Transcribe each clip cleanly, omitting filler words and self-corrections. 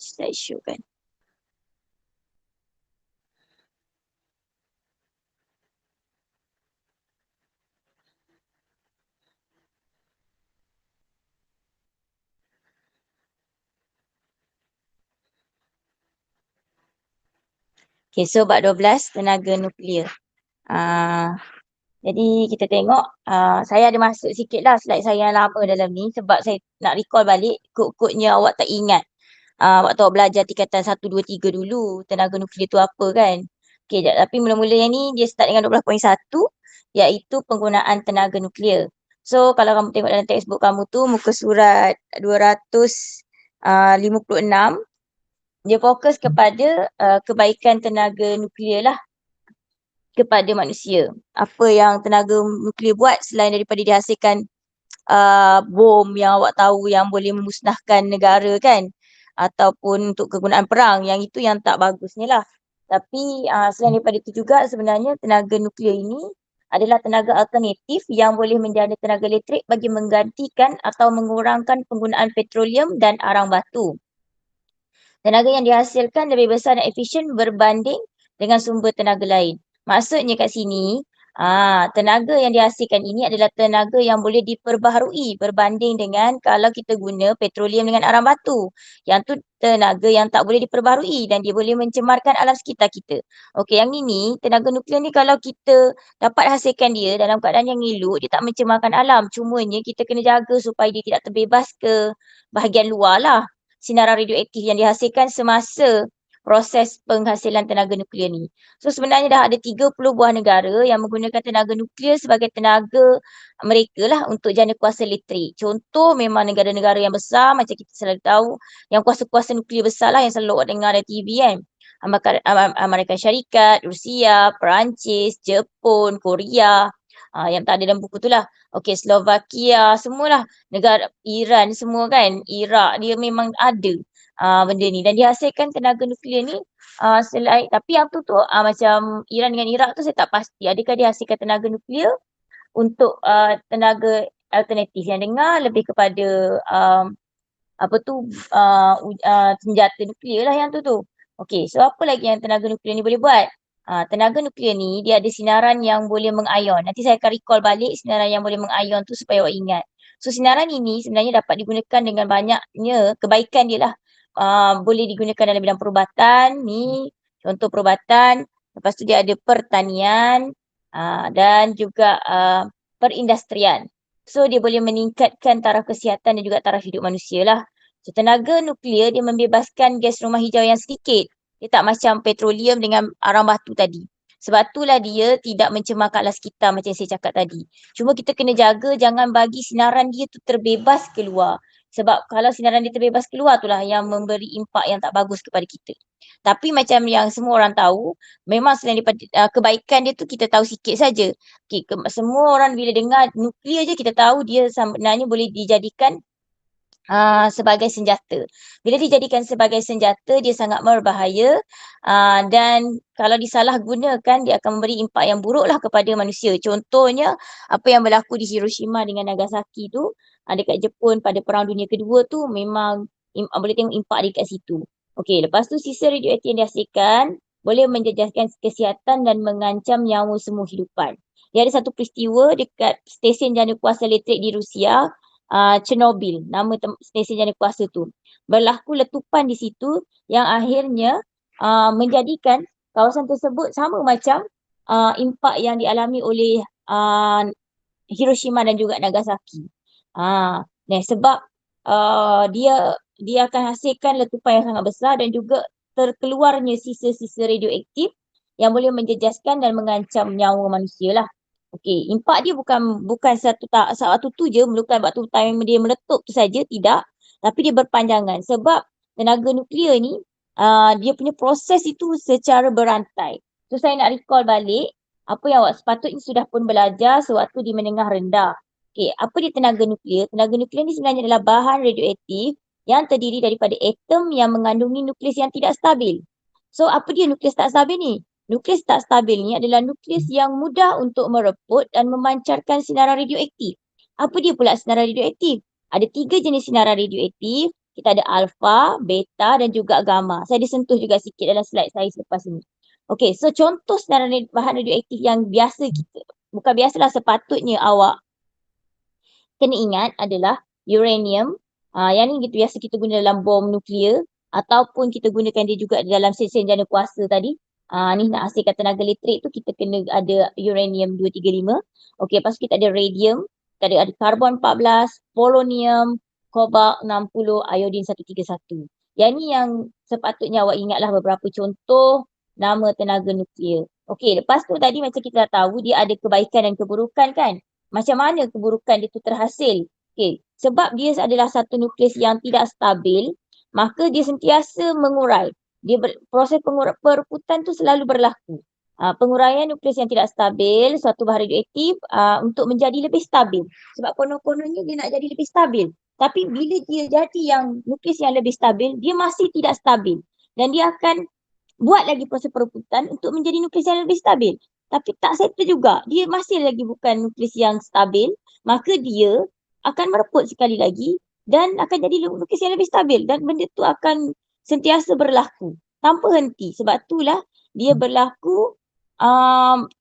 slideshow kan. Okay, so bab 12 tenaga nuklear. Jadi kita tengok, saya ada masuk sikit lah slide saya yang lama dalam ni sebab saya nak recall balik, ikut-ikutnya awak tak ingat. Waktu awak belajar tingkatan 1, 2, 3 dulu, tenaga nuklear tu apa kan. Okay, tapi mula-mula yang ni dia start dengan 12.1 iaitu penggunaan tenaga nuklear. So kalau kamu tengok dalam textbook kamu tu, muka surat 256, dia fokus kepada kebaikan tenaga nuklear lah kepada manusia. Apa yang tenaga nuklear buat selain daripada dihasilkan bom yang awak tahu yang boleh memusnahkan negara kan, ataupun untuk kegunaan perang, yang itu yang tak bagusnya lah. Tapi selain daripada itu juga sebenarnya tenaga nuklear ini adalah tenaga alternatif yang boleh menjana tenaga elektrik bagi menggantikan atau mengurangkan penggunaan petroleum dan arang batu. Tenaga yang dihasilkan lebih besar dan efisien berbanding dengan sumber tenaga lain. Maksudnya kat sini, tenaga yang dihasilkan ini adalah tenaga yang boleh diperbaharui berbanding dengan kalau kita guna petroleum dengan arang batu. Yang tu tenaga yang tak boleh diperbaharui dan dia boleh mencemarkan alam sekitar kita. Okey, yang ini, tenaga nuklear ni kalau kita dapat hasilkan dia dalam keadaan yang elok, dia tak mencemarkan alam. Cumanya kita kena jaga supaya dia tidak terbebas ke bahagian luar lah sinaran radioaktif yang dihasilkan semasa proses penghasilan tenaga nuklear ni. So sebenarnya dah ada 30 buah negara yang menggunakan tenaga nuklear sebagai tenaga mereka lah untuk jana kuasa elektrik. Contoh memang negara-negara yang besar macam kita selalu tahu, yang kuasa-kuasa nuklear besar lah yang selalu awak dengar dari TV kan. Amerika Syarikat, Rusia, Perancis, Jepun, Korea, yang tak ada dalam buku tu lah. Okey, Slovakia, semualah negara Iran semua kan, Iraq dia memang ada benda ni dan dihasilkan tenaga nuklear ni selain, tapi yang tu macam Iran dengan Iraq tu saya tak pasti adakah dia hasilkan tenaga nuklear untuk tenaga alternatif. Yang dengar lebih kepada apa tu senjata nuklear lah yang tu. Okey, so apa lagi yang tenaga nuklear ni boleh buat? Tenaga nuklear ni dia ada sinaran yang boleh mengayon. Nanti saya akan recall balik sinaran yang boleh mengayon tu supaya awak ingat. So sinaran ini sebenarnya dapat digunakan dengan banyaknya kebaikan dia lah. Boleh digunakan dalam bidang perubatan ni, contoh perubatan. Lepas tu dia ada pertanian dan juga perindustrian. So dia boleh meningkatkan taraf kesihatan dan juga taraf hidup manusia lah. So tenaga nuklear dia membebaskan gas rumah hijau yang sedikit. Dia tak macam petroleum dengan arang batu tadi. Sebab itulah dia tidak mencemarkan alam sekitar macam yang saya cakap tadi. Cuma kita kena jaga jangan bagi sinaran dia tu terbebas keluar. Sebab kalau sinaran dia terbebas keluar itulah yang memberi impak yang tak bagus kepada kita. Tapi macam yang semua orang tahu, memang selain daripada kebaikan dia tu kita tahu sikit saja. Okay, semua orang bila dengar nuklear je kita tahu dia sebenarnya boleh dijadikan sebagai senjata. Bila dijadikan sebagai senjata, dia sangat berbahaya dan kalau disalahgunakan, dia akan memberi impak yang buruk lah kepada manusia. Contohnya, apa yang berlaku di Hiroshima dengan Nagasaki tu, dekat Jepun pada Perang Dunia Kedua tu memang boleh tengok impak dia kat situ. Okey, lepas tu sisa radioaktif yang dihasilkan boleh menjejaskan kesihatan dan mengancam nyawa semua hidupan. Dia ada satu peristiwa dekat stesen jana kuasa elektrik di Rusia, Chernobyl, nama stesen jana kuasa tu. Berlaku letupan di situ yang akhirnya menjadikan kawasan tersebut sama macam impak yang dialami oleh Hiroshima dan juga Nagasaki. Sebab dia akan hasilkan letupan yang sangat besar dan juga terkeluarnya sisa-sisa radioaktif yang boleh menjejaskan dan mengancam nyawa manusia lah. Okey, impak dia bukan satu tu je, bukan waktu time dia meletup tu saja, tidak. Tapi dia berpanjangan sebab tenaga nuklear ni dia punya proses itu secara berantai. So saya nak recall balik apa yang awak sepatutnya sudah pun belajar sewaktu di menengah rendah. Okey, apa dia tenaga nuklear? Tenaga nuklear ni sebenarnya adalah bahan radioaktif yang terdiri daripada atom yang mengandungi nukleus yang tidak stabil. So apa dia nukleus tak stabil ni? Nukleus tak stabil ni adalah nukleus yang mudah untuk mereput dan memancarkan sinaran radioaktif. Apa dia pula sinaran radioaktif? Ada 3 jenis sinaran radioaktif. kita ada alpha, beta dan juga gamma. Saya disentuh juga sikit dalam slide saya selepas ini. Okey, so contoh senaran bahan radioaktif yang biasa kita, bukan biasalah, sepatutnya awak kena ingat adalah uranium. Yang ni gitu biasa kita guna dalam bom nuklear ataupun kita gunakan dia juga dalam sen-sen jana kuasa tadi. Ni nak hasilkan tenaga elektrik tu kita kena ada uranium 235. Okey, lepas tu kita ada radium, kita ada karbon 14, polonium, kobalt 60, iodin 131. Yang ni yang sepatutnya awak ingatlah beberapa contoh nama tenaga nuklear. Okey, lepas tu tadi macam kita dah tahu dia ada kebaikan dan keburukan kan. Macam mana keburukan dia tu terhasil? Okey, sebab dia adalah satu nukleus yang tidak stabil, maka dia sentiasa mengurai. Proses perebutan tu selalu berlaku. Penguraian nukleus yang tidak stabil, suatu bahan radioaktif untuk menjadi lebih stabil. Sebab konon-kononnya dia nak jadi lebih stabil. Tapi bila dia jadi yang nukleus yang lebih stabil, dia masih tidak stabil. Dan dia akan buat lagi proses perebutan untuk menjadi nukleus yang lebih stabil. Tapi tak settle juga. Dia masih lagi bukan nukleus yang stabil. Maka dia akan merebut sekali lagi dan akan jadi nukleus yang lebih stabil. Dan benda tu akan sentiasa berlaku tanpa henti. Sebab itulah dia berlaku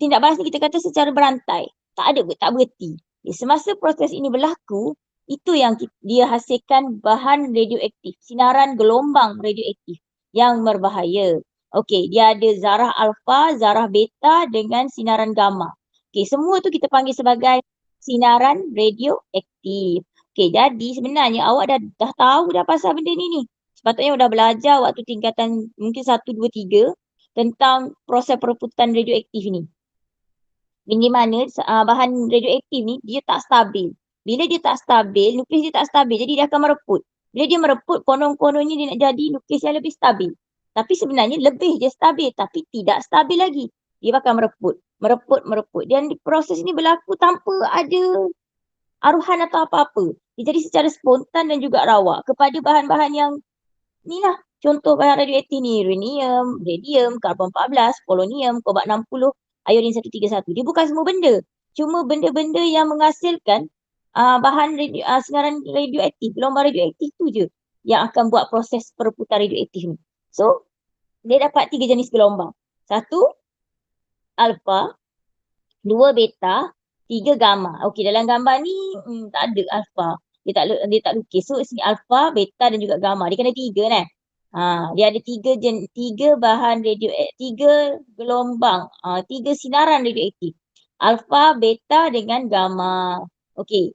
tindak balas ni kita kata secara berantai. Tak berhenti. Semasa proses ini berlaku, itu yang dia hasilkan bahan radioaktif. Sinaran gelombang radioaktif yang berbahaya. Okey, dia ada zarah alfa, zarah beta dengan sinaran gamma. Okey, semua tu kita panggil sebagai sinaran radioaktif. Okey, jadi sebenarnya awak dah tahu dah pasal benda ni. Sepatutnya awak dah belajar waktu tingkatan mungkin 1, 2, 3 tentang proses perebutan radioaktif ni. Di mana bahan radioaktif ni dia tak stabil. Bila dia tak stabil, nukleus dia tak stabil, jadi dia akan merebut. Bila dia merebut, konon-kononnya dia nak jadi nukleus yang lebih stabil. Tapi sebenarnya lebih je stabil, tapi tidak stabil lagi. Dia bakal mereput. Dan proses ini berlaku tanpa ada aruhan atau apa-apa. Dia jadi secara spontan dan juga rawa kepada bahan-bahan yang ni lah. Contoh bahan radioaktif ni, uranium, radium, karbon 14, polonium, kobalt 60, iodin 131. Dia bukan semua benda. Cuma benda-benda yang menghasilkan bahan sinaran radioaktif, gelombang radioaktif tu je yang akan buat proses perebutan radioaktif ni. So, dia dapat 3 jenis gelombang. 1, alfa, 2, beta, 3, gamma. Okey, dalam gambar ni tak ada alfa. Dia tak lukis. So, sini alfa, beta dan juga gamma. Dia kena 3 kan? Dia ada 3 bahan radioaktif, 3 gelombang, 3 sinaran radioaktif. Alfa, beta dengan gamma. Okey.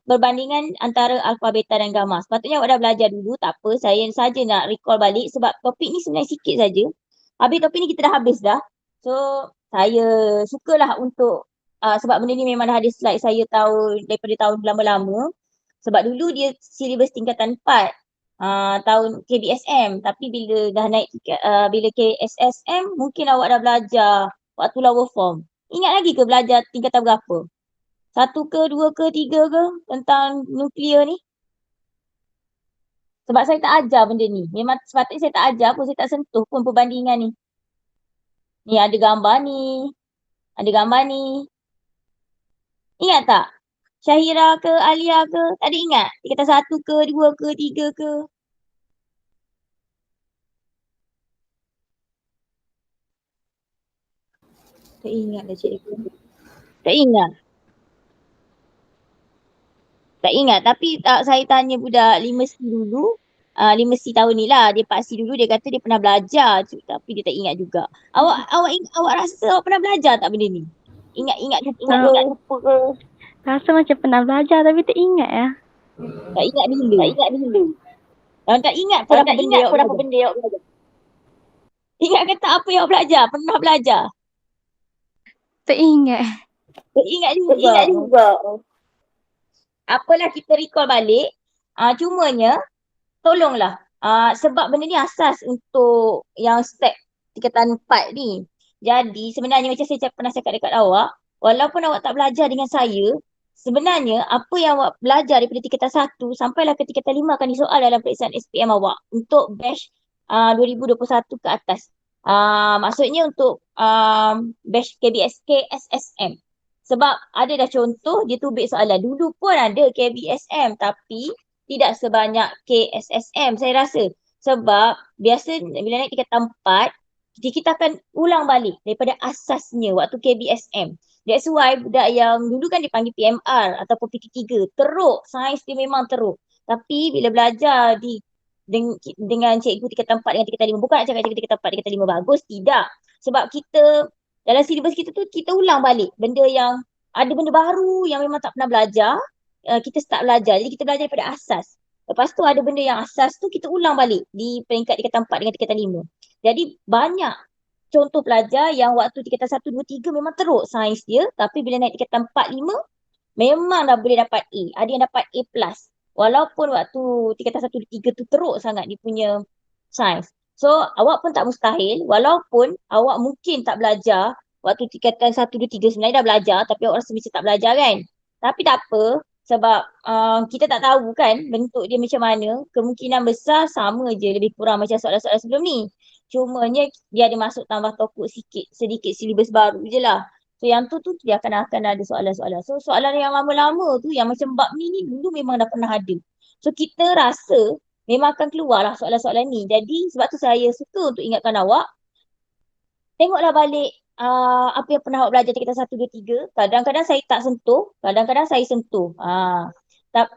Perbandingan antara alfa, beta dan gamma. Sepatutnya awak dah belajar dulu, tak apa. Saya saja nak recall balik sebab topik ni sebenarnya sikit saja. Habis topik ni kita dah habis dah. So, saya sukalah untuk sebab benda ni memang dah ada slide saya tahu daripada tahun lama-lama. Sebab dulu dia silibus tingkatan 4 tahun KBSM. Tapi bila dah naik bila KSSM mungkin awak dah belajar waktu lower form. Ingat lagi ke belajar tingkatan berapa? 1 ke, 2 ke, 3 ke tentang nuklear ni? Sebab saya tak ajar benda ni. Memang sepatutnya saya tak ajar pun, saya tak sentuh pun perbandingan ni. Ni ada gambar ni. Ada gambar ni. Ingat tak? Syahira ke, Alia ke? Tak ada ingat? Dia kata 1 ke, 2 ke, 3 ke? Tak ingat dah cikgu. Tak ingat. Tak ingat. Tapi saya tanya budak 5C dulu. 5C tahun ni lah. Dia 4C dulu. Dia kata dia pernah belajar. Tapi dia tak ingat juga. Awak rasa awak pernah belajar tak benda ni? Ingat lupa ke? Rasa macam pernah belajar tapi tak ingat ya. Tak ingat dulu. Kalau tak ingat pun apa benda awak belajar? Ingat ke tak apa yang awak belajar? Pernah belajar? Tak ingat. Tak ingat juga. Apalah kita recall balik. Cumanya tolonglah. Sebab benda ni asas untuk yang step tingkatan 4 ni. Jadi sebenarnya macam saya pernah cakap dekat awak, walaupun awak tak belajar dengan saya, sebenarnya apa yang awak belajar daripada tingkatan 1 sampailah ke tingkatan 5 akan disoal dalam peperiksaan SPM awak untuk batch 2021 ke atas. Maksudnya untuk batch KSSM. Sebab ada dah contoh dia tubik soalan. Dulu pun ada KBSM tapi tidak sebanyak KSSM saya rasa. Sebab biasa bila naik tingkatan 4, kita akan ulang balik daripada asasnya waktu KBSM. That's why budak yang dulu kan dipanggil PMR ataupun PT3, teruk, sains dia memang teruk. Tapi bila belajar dengan cikgu tingkatan 4 dengan tingkatan 5, bukan nak cakap cikgu tingkatan 4, tingkatan 5 bagus, tidak. Sebab kita, dalam silibus kita tu, kita ulang balik benda yang, ada benda baru yang memang tak pernah belajar, kita start belajar. Jadi kita belajar daripada asas. Lepas tu ada benda yang asas tu kita ulang balik di peringkat tingkatan 4 dengan tingkatan 5. Jadi banyak contoh pelajar yang waktu tingkatan 1, 2, 3 memang teruk sains dia, tapi bila naik tingkatan 4, 5 memang dah boleh dapat A. Ada yang dapat A+. Walaupun waktu tingkatan 1, 2, 3 tu teruk sangat dia punya sains. So awak pun tak mustahil, walaupun awak mungkin tak belajar waktu tingkatan 1, 2, 3 sebenarnya dah belajar, tapi awak rasa macam tak belajar kan. Tapi tak apa, sebab kita tak tahu kan bentuk dia macam mana. Kemungkinan besar sama je lebih kurang macam soalan-soalan sebelum ni. Cumanya dia ada masuk tambah tokok sikit, sedikit silibus baru je lah. So yang tu dia akan ada soalan-soalan. So soalan yang lama-lama tu yang macam bab ni dulu memang dah pernah ada. So kita rasa memang akan keluar lah soalan-soalan ni. Jadi sebab tu saya suka untuk ingatkan awak, tengoklah balik apa yang pernah awak belajar tingkatan 1, 2, 3. Kadang-kadang saya tak sentuh, kadang-kadang saya sentuh.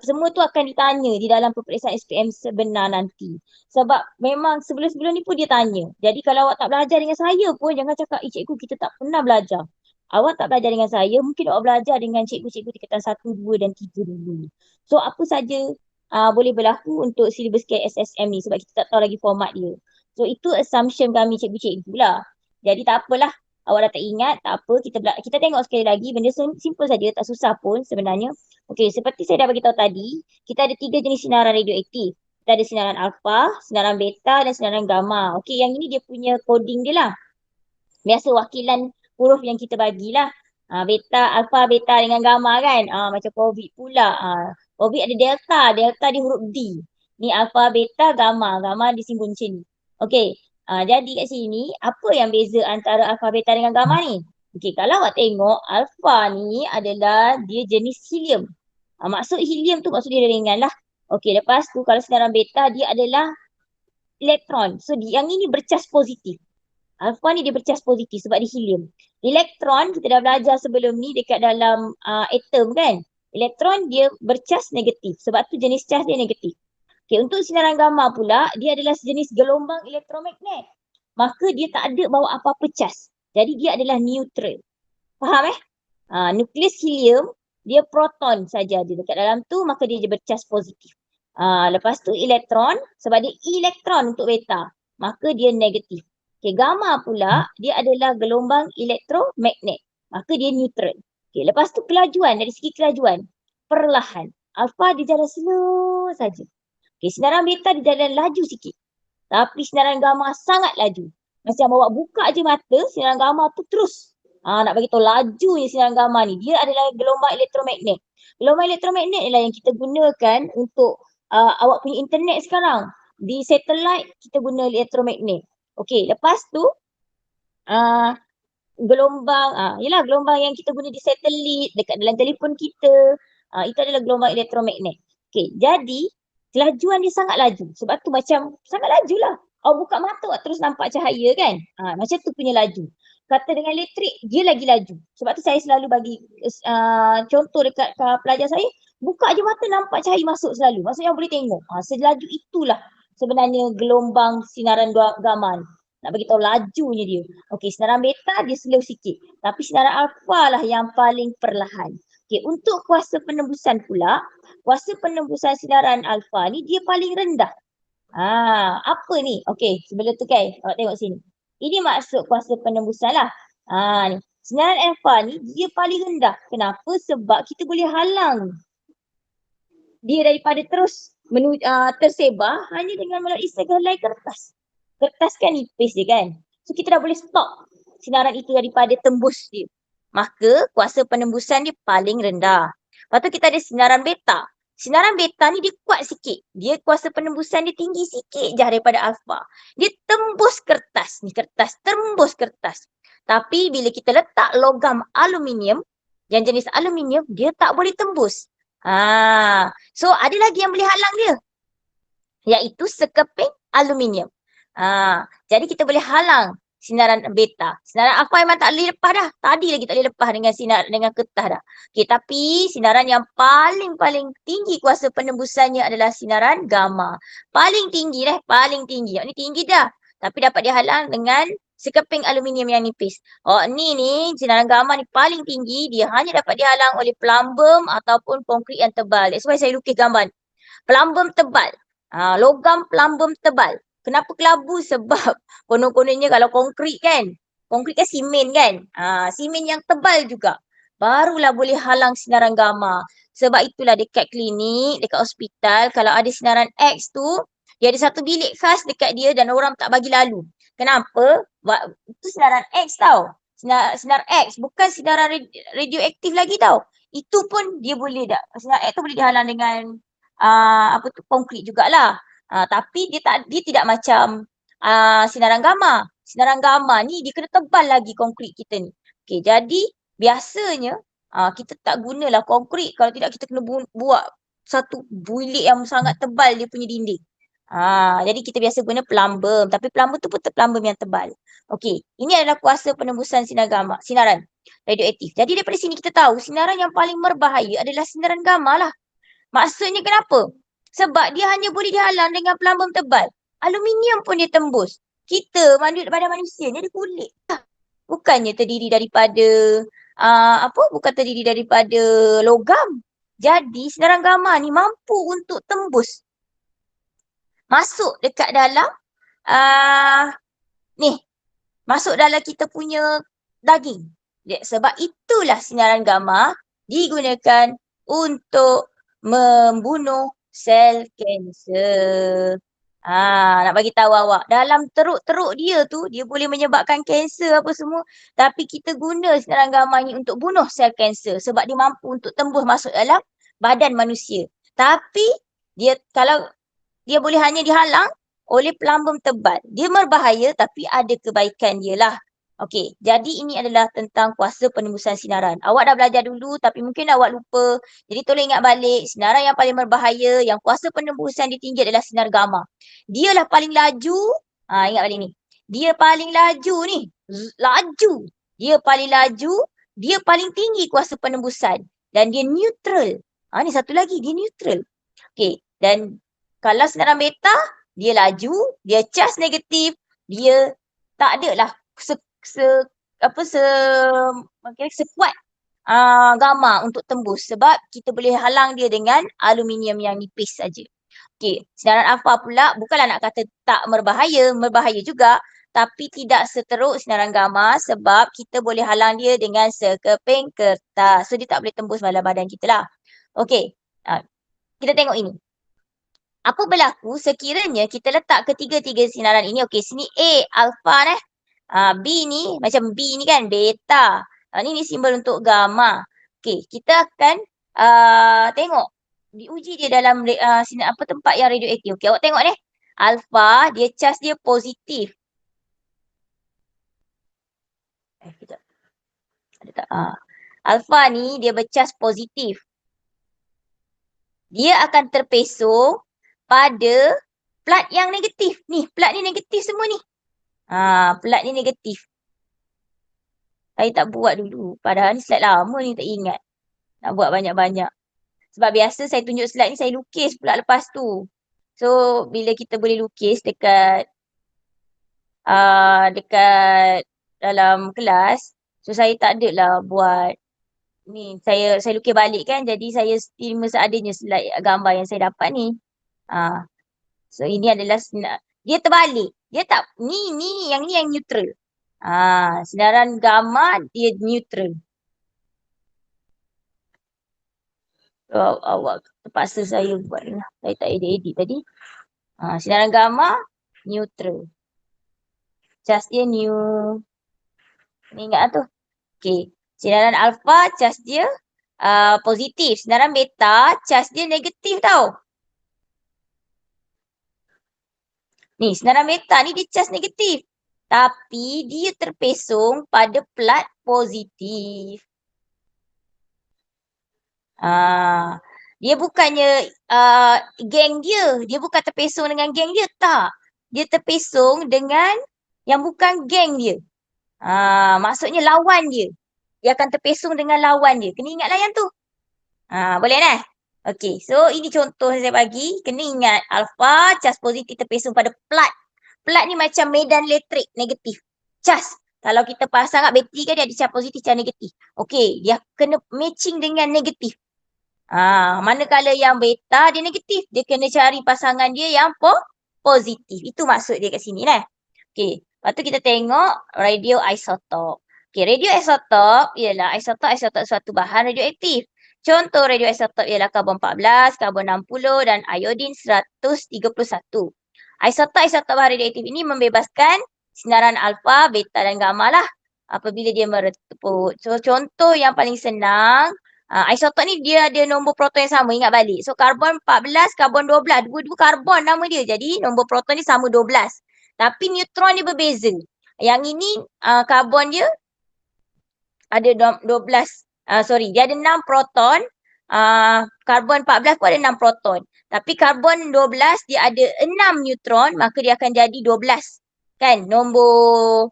Semua tu akan ditanya di dalam peperiksaan SPM sebenar nanti. Sebab memang sebelum-sebelum ni pun dia tanya. Jadi kalau awak tak belajar dengan saya pun, jangan cakap, cikgu kita tak pernah belajar. Awak tak belajar dengan saya, mungkin awak belajar dengan cikgu-cikgu tingkatan 1, 2 dan 3 dulu. So apa saja boleh berlaku untuk silibus KSSM ni sebab kita tak tahu lagi format dia. So itu assumption kami cikgu-cikgu lah. Jadi tak apalah, awak dah tak ingat, tak apa. Kita tengok sekali lagi, benda simple saja, tak susah pun sebenarnya. Okey, seperti saya dah bagi tahu tadi, kita ada 3 jenis sinaran radioaktif. Kita ada sinaran alfa, sinaran beta dan sinaran gamma. Okey, yang ini dia punya coding dia lah. Biasa wakilan huruf yang kita bagilah. Beta, alfa, beta dengan gamma kan. Macam COVID pula. COVID ada delta, delta di huruf D. Ni alfa, beta, gamma. Gamma disimbol macam ni. Okey, jadi kat sini, apa yang beza antara alfa, beta dengan gamma ni? Okey, kalau awak tengok, alfa ni adalah dia jenis helium. Maksud helium tu maksud dia ringan lah. Okey, lepas tu kalau sinaran beta, dia adalah elektron. So, yang ini bercas positif. Alfa ni dia bercas positif sebab dia helium. Elektron, kita dah belajar sebelum ni dekat dalam atom kan. Elektron dia bercas negatif. Sebab tu jenis cas dia negatif. Okay, untuk sinaran gamma pula, dia adalah sejenis gelombang elektromagnet. Maka dia tak ada bawa apa-apa cas. Jadi dia adalah neutral. Faham nukleus helium, dia proton saja dia dekat dalam tu, maka dia bercas positif. Lepas tu elektron, sebab dia elektron untuk beta, maka dia negatif. Okay, gamma pula, dia adalah gelombang elektromagnet. Maka dia neutral. Okay, lepas tu kelajuan, dari segi kelajuan, perlahan. Alfa dia jalan slow saja. Okay, sinaran beta dia jalan laju sikit. Tapi sinaran gamma sangat laju. Macam awak buka je mata, sinaran gamma tu terus. Nak bagi tahu lajunya sinaran gamma ni. Dia adalah gelombang elektromagnet. Gelombang elektromagnet ialah yang kita gunakan untuk awak punya internet sekarang. Di satellite, kita guna elektromagnet. Okey, lepas tu gelombang yang kita guna di satelit, dekat dalam telefon kita, itu adalah gelombang elektromagnet. Okey, jadi kelajuan dia sangat laju. Sebab tu macam sangat laju lah. Awak buka mata, awak terus nampak cahaya kan. Macam tu punya laju. Kata dengan elektrik, dia lagi laju. Sebab tu saya selalu bagi contoh dekat pelajar saya, buka je mata nampak cahaya masuk selalu. Maksudnya boleh tengok. Selaju itulah sebenarnya gelombang sinaran gamma ni. Nak bagi tahu lajunya dia. Okey, sinaran beta dia slow sikit. Tapi sinaran alfa lah yang paling perlahan. Okey, untuk kuasa penembusan pula, kuasa penembusan sinaran alfa ni dia paling rendah. Apa ni? Okey, sebelum tu kan, awak tengok sini. Ini maksud kuasa penembusan lah. Ni. Sinaran alfa ni dia paling rendah. Kenapa? Sebab kita boleh halang dia daripada terus tersebar hanya dengan melalui sehelai kertas. Kertas kan nipis je kan. So kita dah boleh stop sinaran itu daripada tembus dia. Maka kuasa penembusan dia paling rendah. Lepas tu kita ada sinaran beta. Sinaran beta ni dia kuat sikit. Dia kuasa penembusan dia tinggi sikit je daripada alfa. Dia tembus kertas. Ni kertas, tembus kertas. Tapi bila kita letak logam aluminium, yang jenis aluminium, dia tak boleh tembus. So ada lagi yang boleh halang dia, iaitu sekeping aluminium. Jadi kita boleh halang sinaran beta. Sinaran alfa memang tak boleh lepas dah. Tadi lagi tak boleh lepas dengan kertas dah. Okay, tapi sinaran yang paling tinggi kuasa penembusannya adalah sinaran gamma. Paling tinggi paling tinggi. Ini tinggi dah. Tapi dapat dihalang dengan sekeping aluminium yang nipis. Ni sinaran gamma ni paling tinggi. Dia hanya dapat dihalang oleh plumbum ataupun konkrit yang tebal. That's why saya lukis gambar. Plumbum tebal. Logam plumbum tebal. Kenapa kelabu? Sebab konon-kononnya kalau konkrit kan simen kan. Simen yang tebal juga. Barulah boleh halang sinaran gamma. Sebab itulah dekat klinik, dekat hospital, kalau ada sinaran X tu, dia ada satu bilik khas dekat dia dan orang tak bagi lalu. Kenapa? Itu sinaran X tau. Sinar X, bukan sinaran radioaktif lagi tau. Itu pun dia boleh tak. Sinar X tu boleh dihalang dengan konkrit jugalah. Tapi dia tidak macam sinaran gamma. Sinaran gamma ni dia kena tebal lagi konkrit kita ni. Okey, jadi biasanya kita tak gunalah konkrit, kalau tidak kita kena buat satu bilik yang sangat tebal dia punya dinding. Jadi kita biasa guna plumbum, tapi plumbum tu pun plumbum yang tebal. Okey, ini adalah kuasa penembusan sinaran radioaktif. Jadi daripada sini kita tahu sinaran yang paling berbahaya adalah sinaran gamma lah. Maksudnya kenapa? Sebab dia hanya boleh dihalang dengan plumbum tebal. Aluminium pun dia tembus. Kita, badan manusia ni ada kulit. Bukannya terdiri daripada, bukan terdiri daripada logam. Jadi sinaran gamma ni mampu untuk tembus. Masuk dekat dalam, masuk dalam kita punya daging. Sebab itulah sinaran gamma digunakan untuk membunuh sel kanser. Nak bagi tahu awak, dalam teruk-teruk dia tu, dia boleh menyebabkan kanser apa semua. Tapi kita guna sinaran gamma ni untuk bunuh sel kanser. Sebab dia mampu untuk tembus masuk dalam badan manusia. Tapi, kalau dia boleh hanya dihalang oleh plumbum tebal. Dia berbahaya tapi ada kebaikan dia lah. Okey, jadi ini adalah tentang kuasa penembusan sinaran. Awak dah belajar dulu tapi mungkin awak lupa. Jadi tolong ingat balik, sinaran yang paling berbahaya, yang kuasa penembusan dia tinggi adalah sinar gamma. Dialah paling laju. Ingat balik ni. Dia paling laju ni. Laju. Dia paling laju, dia paling tinggi kuasa penembusan. Dan dia neutral. Ni satu lagi, dia neutral. Okey, dan kalau sinaran beta, dia laju, dia charge negatif, dia tak adalah sekuat gamma untuk tembus sebab kita boleh halang dia dengan aluminium yang nipis saja. Okey, sinaran alfa pula bukanlah nak kata tak berbahaya juga, tapi tidak seteruk sinaran gamma sebab kita boleh halang dia dengan sekeping kertas. So dia tak boleh tembus dalam badan kita lah. Okey, kita tengok ini. Apa berlaku sekiranya kita letak ketiga-tiga sinaran ini. Okey, sini A, alfa B ni, macam B ni kan, beta. Ni simbol untuk gamma. Okey, kita akan tengok. Diuji dia dalam tempat yang radioaktif. Okey, awak tengok ni. Alfa, dia charge dia positif. Sekejap. Ada tak? Alfa ni, dia bercharge positif. Dia akan terpesong pada plat yang negatif. Ni, plat ni negatif semua ni. Plat ni negatif. Saya tak buat dulu. Padahal ni slide lama ni tak ingat. Nak buat banyak-banyak. Sebab biasa saya tunjuk slide ni saya lukis pula lepas tu. So, bila kita boleh lukis dekat dalam kelas, so saya tak ada lah buat ni. Saya lukis balik kan. Jadi saya terima seadanya slide gambar yang saya dapat ni. So ini adalah dia terbalik. Dia tak, yang ni yang neutral. Sinaran gamma dia neutral. So, awak terpaksa saya buat lah. Saya tak edit tadi. Sinaran gamma neutral. Charge dia new. Ni ingat lah tu. Okay. Sinaran alpha charge dia positif. Sinaran beta charge dia negatif tau. Ni, sinaran beta ni dia charge negatif. Tapi dia terpesong pada plat positif. Dia bukannya geng dia. Dia bukan terpesong dengan geng dia. Tak. Dia terpesong dengan yang bukan geng dia. Maksudnya lawan dia. Dia akan terpesong dengan lawan dia. Kena ingatlah yang tu. Boleh kan? Okey, so ini contoh yang saya bagi. Kena ingat alpha, charge positif terpesong pada plat. Plat ni macam medan elektrik negatif. Charge. Kalau kita pasang kat bateri kan dia ada charge positif, charge negatif. Okey, dia kena matching dengan negatif. Manakala yang beta dia negatif, dia kena cari pasangan dia yang positif. Itu maksud dia kat sini lah. Okey, lepas tu kita tengok radioisotop. Okey, radioisotop ialah isotop suatu bahan radioaktif. Contoh radioisotop ialah karbon 14, karbon 60 dan iodin 131. Isotop bahan radioaktif ini membebaskan sinaran alfa, beta dan gamma lah apabila dia meretuput. So contoh yang paling senang, isotop ni dia ada nombor proton yang sama, ingat balik. So karbon 14, karbon 12, dua-dua karbon nama dia. Jadi nombor proton ni sama 12. Tapi neutron dia berbeza. Yang ini karbon dia ada 12, dia ada 6 proton. Karbon 14 pun ada 6 proton. Tapi karbon 12 dia ada 6 neutron, maka dia akan jadi 12. Kan? Nombor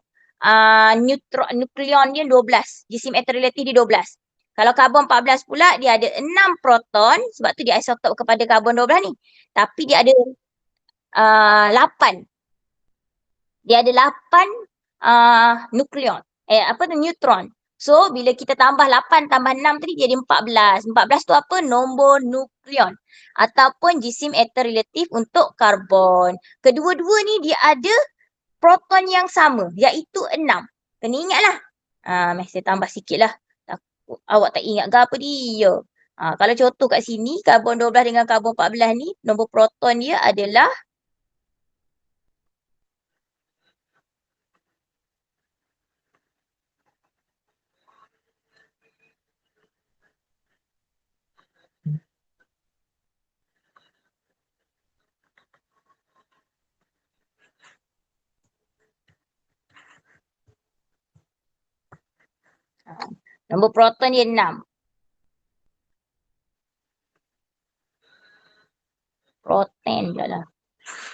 nukleon dia 12. Jisim atom relatif dia 12. Kalau karbon 14 pula dia ada 6 proton, sebab tu dia isotop kepada karbon 12 ni. Tapi dia ada 8. Dia ada 8 nukleon. Neutron. So, bila kita tambah 8 tambah 6 tadi jadi 14. 14 tu apa? Nombor nukleon. Ataupun jisim atom relatif untuk karbon. Kedua-dua ni dia ada proton yang sama, iaitu 6. Kena ingatlah. Saya tambah sikit lah. Awak tak ingat ke apa dia? Kalau contoh kat sini, karbon 12 dengan karbon 14 ni, nombor proton dia adalah nombor proton dia 6. Proton pula lah.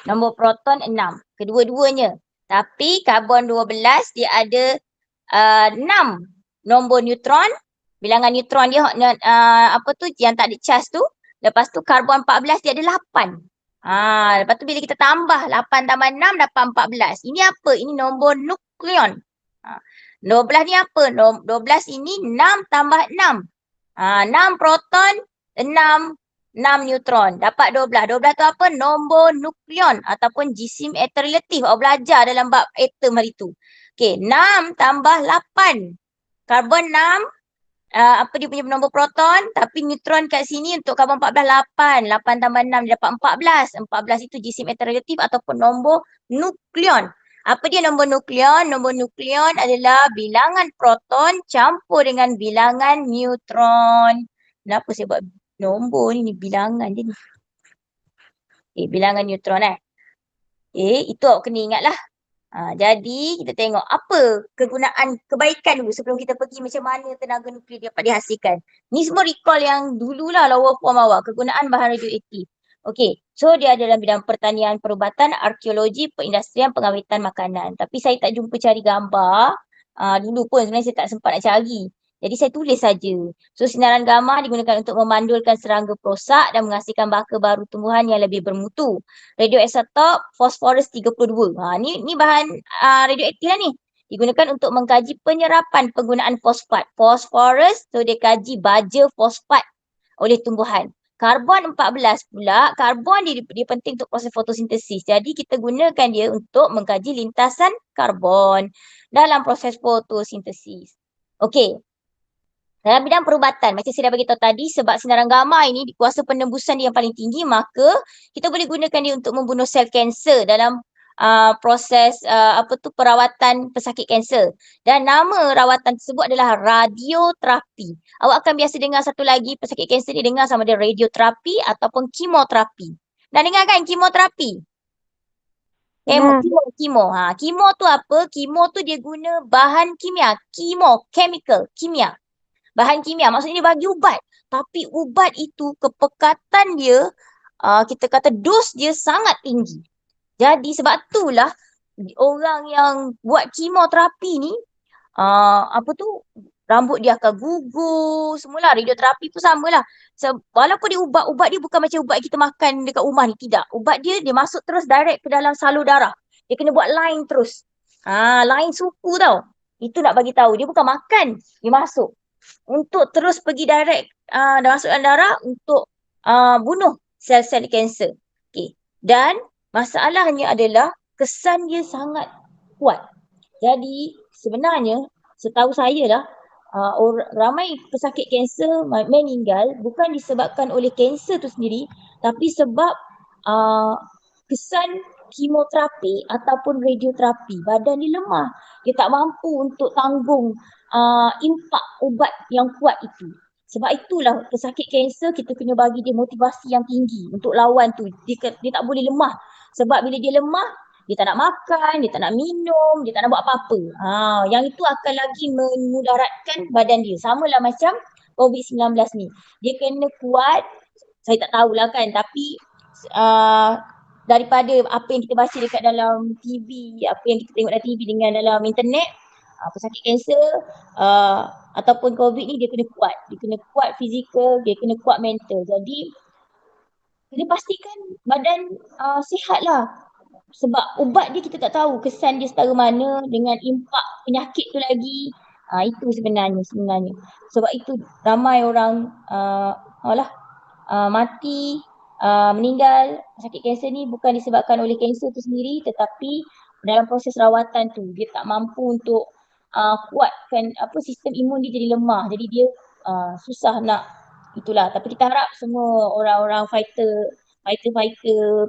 Nombor proton 6. Kedua-duanya. Tapi karbon 12 dia ada 6 nombor neutron. Bilangan neutron dia yang tak ada charge tu. Lepas tu karbon 14 dia ada 8. Lepas tu bila kita tambah 8 tambah 6 dapat 14. Ini apa? Ini nombor nukleon. 12 ni apa? 12 ini 6 tambah 6. 6 proton, 6 neutron. Dapat 12. 12 tu apa? Nombor nukleon ataupun jisim atom relatif. Awak belajar dalam bab atom hari tu. Okey, 6 tambah 8. Karbon 6. Dia punya nombor proton. Tapi neutron kat sini untuk karbon 14, 8. 8 tambah 6 dia dapat 14. 14 itu jisim atom relatif ataupun nombor nukleon. Apa dia nombor nukleon? Nombor nukleon adalah bilangan proton campur dengan bilangan neutron. Kenapa saya buat nombor ni bilangan je ni. Bilangan neutron itu awak kena ingat lah. Jadi kita tengok apa kebaikan dulu sebelum kita pergi macam mana tenaga nuklear dapat dihasilkan. Ni semua recall yang dululah lower form awak, kegunaan bahan radioaktif. Okey, so dia ada dalam bidang pertanian, perubatan, arkeologi, perindustrian, pengawetan makanan. Tapi saya tak jumpa cari gambar. Dulu pun sebenarnya saya tak sempat nak cari. Jadi saya tulis saja. So sinaran gamma digunakan untuk memandulkan serangga perosak dan menghasilkan baka baru tumbuhan yang lebih bermutu. Radioisotop fosforus 32. Ni bahan radioaktif lah ni. Digunakan untuk mengkaji penyerapan penggunaan fosfat. Fosforus, so dia kaji baja fosfat oleh tumbuhan. Karbon 14 pula, karbon dia penting untuk proses fotosintesis. Jadi kita gunakan dia untuk mengkaji lintasan karbon dalam proses fotosintesis. Okey. Dalam bidang perubatan, macam saya dah beritahu tadi, sebab sinaran gamma ini kuasa penembusan dia yang paling tinggi, maka kita boleh gunakan dia untuk membunuh sel kanser dalam proses perawatan pesakit kanser. Dan nama rawatan tersebut adalah radioterapi. Awak akan biasa dengar satu lagi pesakit kanser ni dengar sama dia radioterapi ataupun kemoterapi. Dah dengar kan kemoterapi? Kemo. Kemo tu apa? Kemo tu dia guna bahan kimia. Chemical, kimia. Bahan kimia, maksudnya dia bagi ubat. Tapi ubat itu kepekatan dia, kita kata dos dia sangat tinggi. Jadi sebab itulah orang yang buat kemoterapi ni, apa tu, rambut dia akan gugur semula. Radioterapi pun samalah. Walaupun dia ubat dia bukan macam ubat kita makan dekat rumah ni, tidak. Ubat dia masuk terus direct ke dalam salur darah. Dia kena buat line terus. Line suku tau. Itu nak bagi tahu, dia bukan makan, dia masuk untuk terus pergi direct dah masuk dalam darah untuk bunuh sel-sel kanser. Okay. Dan masalahnya adalah kesan dia sangat kuat. Jadi sebenarnya setahu saya lah, ramai pesakit kanser meninggal bukan disebabkan oleh kanser tu sendiri, tapi sebab uh, kesan kemoterapi ataupun radioterapi. Badan dia lemah. Dia tak mampu untuk tanggung impak ubat yang kuat itu. Sebab itulah pesakit kanser kita kena bagi dia motivasi yang tinggi untuk lawan tu. Dia tak boleh lemah. Sebab bila dia lemah, dia tak nak makan, dia tak nak minum, dia tak nak buat apa-apa. Yang itu akan lagi memudaratkan badan dia. Samalah macam COVID-19 ni. Dia kena kuat, saya tak tahulah kan, tapi daripada apa yang kita baca dekat dalam TV, apa yang kita tengok dalam TV dengan dalam internet, pesakit kanser ataupun COVID ni dia kena kuat. Dia kena kuat fizikal, dia kena kuat mental. Jadi kena pastikan badan sihat lah. Sebab ubat dia kita tak tahu kesan dia setara mana dengan impak penyakit tu lagi. Itu sebenarnya. Sebab itu ramai orang mati, meninggal sakit kanser ni bukan disebabkan oleh kanser tu sendiri, tetapi dalam proses rawatan tu dia tak mampu untuk kuatkan sistem imun dia jadi lemah. Jadi dia susah nak itulah. Tapi kita harap semua orang-orang fighter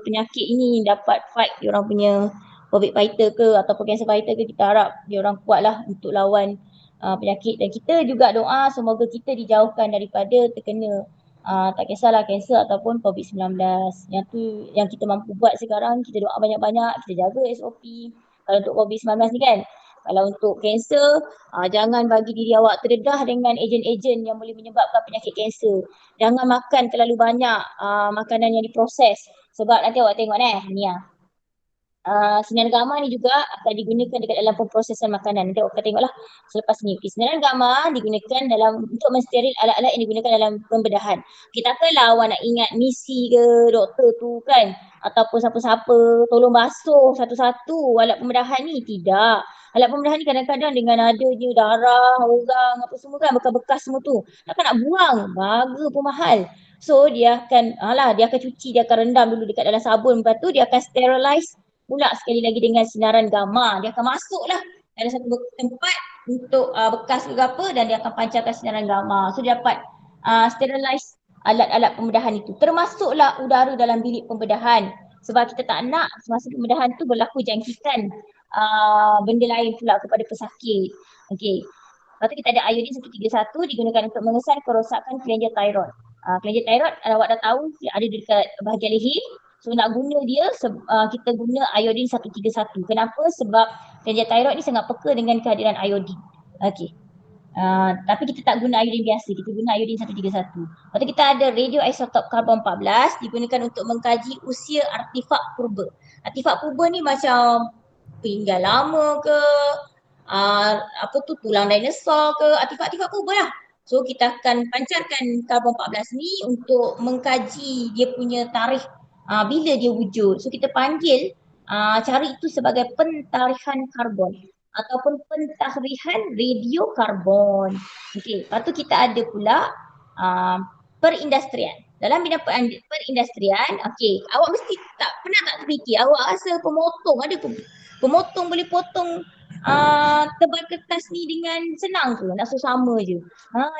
penyakit ini dapat fight dia orang punya COVID fighter ke ataupun cancer fighter ke. Kita harap dia orang kuatlah untuk lawan penyakit, dan kita juga doa semoga kita dijauhkan daripada terkena tak kisahlah kanser ataupun COVID-19. Yang tu yang kita mampu buat sekarang, kita doa banyak-banyak, kita jaga SOP. Kalau untuk COVID-19 ni kan, kalau untuk kanser, jangan bagi diri awak terdedah dengan ejen-ejen yang boleh menyebabkan penyakit kanser. Jangan makan terlalu banyak makanan yang diproses. Sebab nanti awak tengok ni sinar gamma ni juga akan digunakan dekat dalam pemprosesan makanan. Nanti awak akan tengoklah selepas ni. Sinar gamma digunakan dalam untuk mensteril alat-alat yang digunakan dalam pembedahan. Kita takkanlah awak nak ingat misi ke doktor tu kan, ataupun siapa-siapa tolong basuh satu-satu alat pembedahan ni. Tidak. Alat pembedahan ni kadang-kadang dengan adanya darah orang apa semua kan, bekas-bekas semua tu, takkan nak buang, harga pun mahal. So dia akan cuci, dia akan rendam dulu dekat dalam sabun, lepas tu dia akan sterilize pula sekali lagi dengan sinaran gamma. Dia akan masuklah dalam satu tempat untuk bekas ke apa, dan dia akan pancarkan sinaran gamma. So dia dapat sterilize alat-alat pembedahan itu. Termasuklah udara dalam bilik pembedahan. Sebab kita tak nak semasa pembedahan tu berlaku jangkitan benda lain pula kepada pesakit. Okey. Lepas tu kita ada iodine 131 digunakan untuk mengesan kerosakan kelenjar thyroid. Kelenjar thyroid awak dah tahu ada dekat bahagian leher. So nak guna dia, kita guna iodine 131. Kenapa? Sebab kelenjar thyroid ni sangat peka dengan kehadiran iodine. Okey. Tapi kita tak guna iodine biasa, kita guna iodine 131. Lepas tu kita ada radioisotop karbon 14 digunakan untuk mengkaji usia artifak purba. Artifak purba ni macam peninggal lama ke, tulang dinosaur ke, artifak-artifak purba lah. So kita akan pancarkan karbon 14 ni untuk mengkaji dia punya tarikh bila dia wujud. So kita panggil cara itu sebagai pentarihan karbon ataupun pentahrihan radiokarbon. Okey, lepas tu kita ada pula perindustrian. Dalam bidang perindustrian, okey, awak mesti pernah tak terfikir, awak rasa pemotong boleh potong tebal kertas ni dengan senang ke? Nak sama je.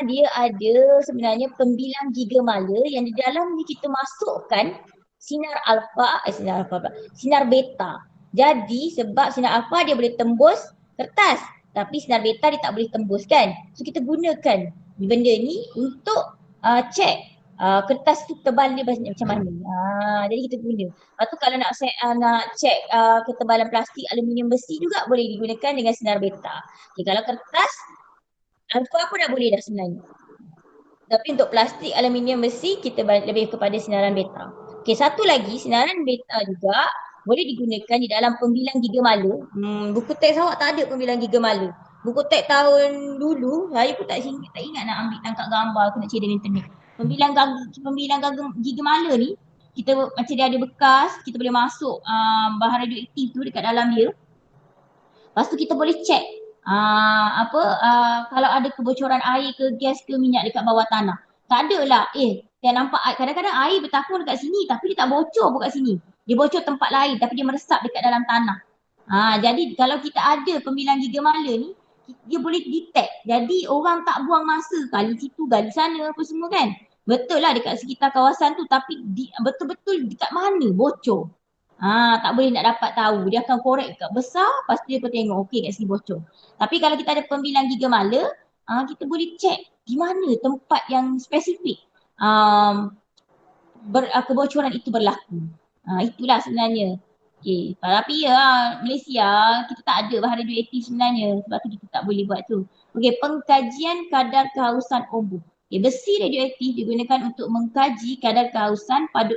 Dia ada sebenarnya pembilang gigamala yang di dalam ni kita masukkan sinar beta. Jadi sebab sinar alfa dia boleh tembus kertas, tapi sinar beta dia tak boleh tembus kan. So kita gunakan benda ni untuk check kertas tu tebal dia macam mana. Jadi kita guna. Lepas tu kalau nak check ketebalan plastik, aluminium, besi juga boleh digunakan dengan sinar beta. Okay, kalau kertas alfa pun dah boleh dah sebenarnya. Tapi untuk plastik, aluminium, besi kita lebih kepada sinaran beta. Okey, satu lagi sinaran beta juga boleh digunakan di dalam pembilang gigamalu. Buku teks awak tak ada pembilang gigamalu. Buku teks tahun dulu, saya pun tak ingat nak ambil tangkap gambar, aku nak cari dalam internet. Pembilang gigamalu ni, kita macam dia ada bekas, kita boleh masuk bahan radioaktif tu dekat dalam dia. Lepas tu kita boleh check kalau ada kebocoran air ke gas ke minyak dekat bawah tanah. Tak ada lah. Dia nampak kadang-kadang air bertakung dekat sini tapi dia tak bocor pun kat sini. Dia bocor tempat lain tapi dia meresap dekat dalam tanah. Jadi kalau kita ada pembilang gigamalu ni, dia boleh detect. Jadi orang tak buang masa gali situ, gali sana apa semua kan. Betul lah dekat sekitar kawasan tu tapi betul-betul dekat mana bocor. Tak boleh nak dapat tahu. Dia akan korek kat besar, lepas tu dia akan tengok, okey kat sini bocor. Tapi kalau kita ada pembilang gigamalu, kita boleh check di mana tempat yang spesifik kebocoran itu berlaku. Itulah sebenarnya. Okay. Tapi ya Malaysia kita tak ada bahan radioaktif sebenarnya. Sebab tu kita tak boleh buat tu. Okey, pengkajian kadar kehausan umbuh. Besi radioaktif digunakan untuk mengkaji kadar kehausan pada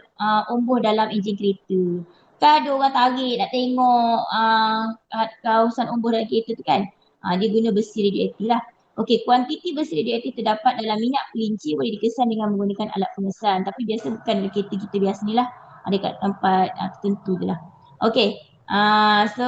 umbuh dalam enjin kereta. Kan ada orang tarik nak tengok kehausan umbuh dalam kereta tu kan. Dia guna besi radioaktif lah. Okey, kuantiti besi radioaktif terdapat dalam minyak kelinci boleh dikesan dengan menggunakan alat pengesan. Tapi biasa bukan dalam kereta kita biasa ni lah. Ada kat tempat tertentu je lah. Okey, so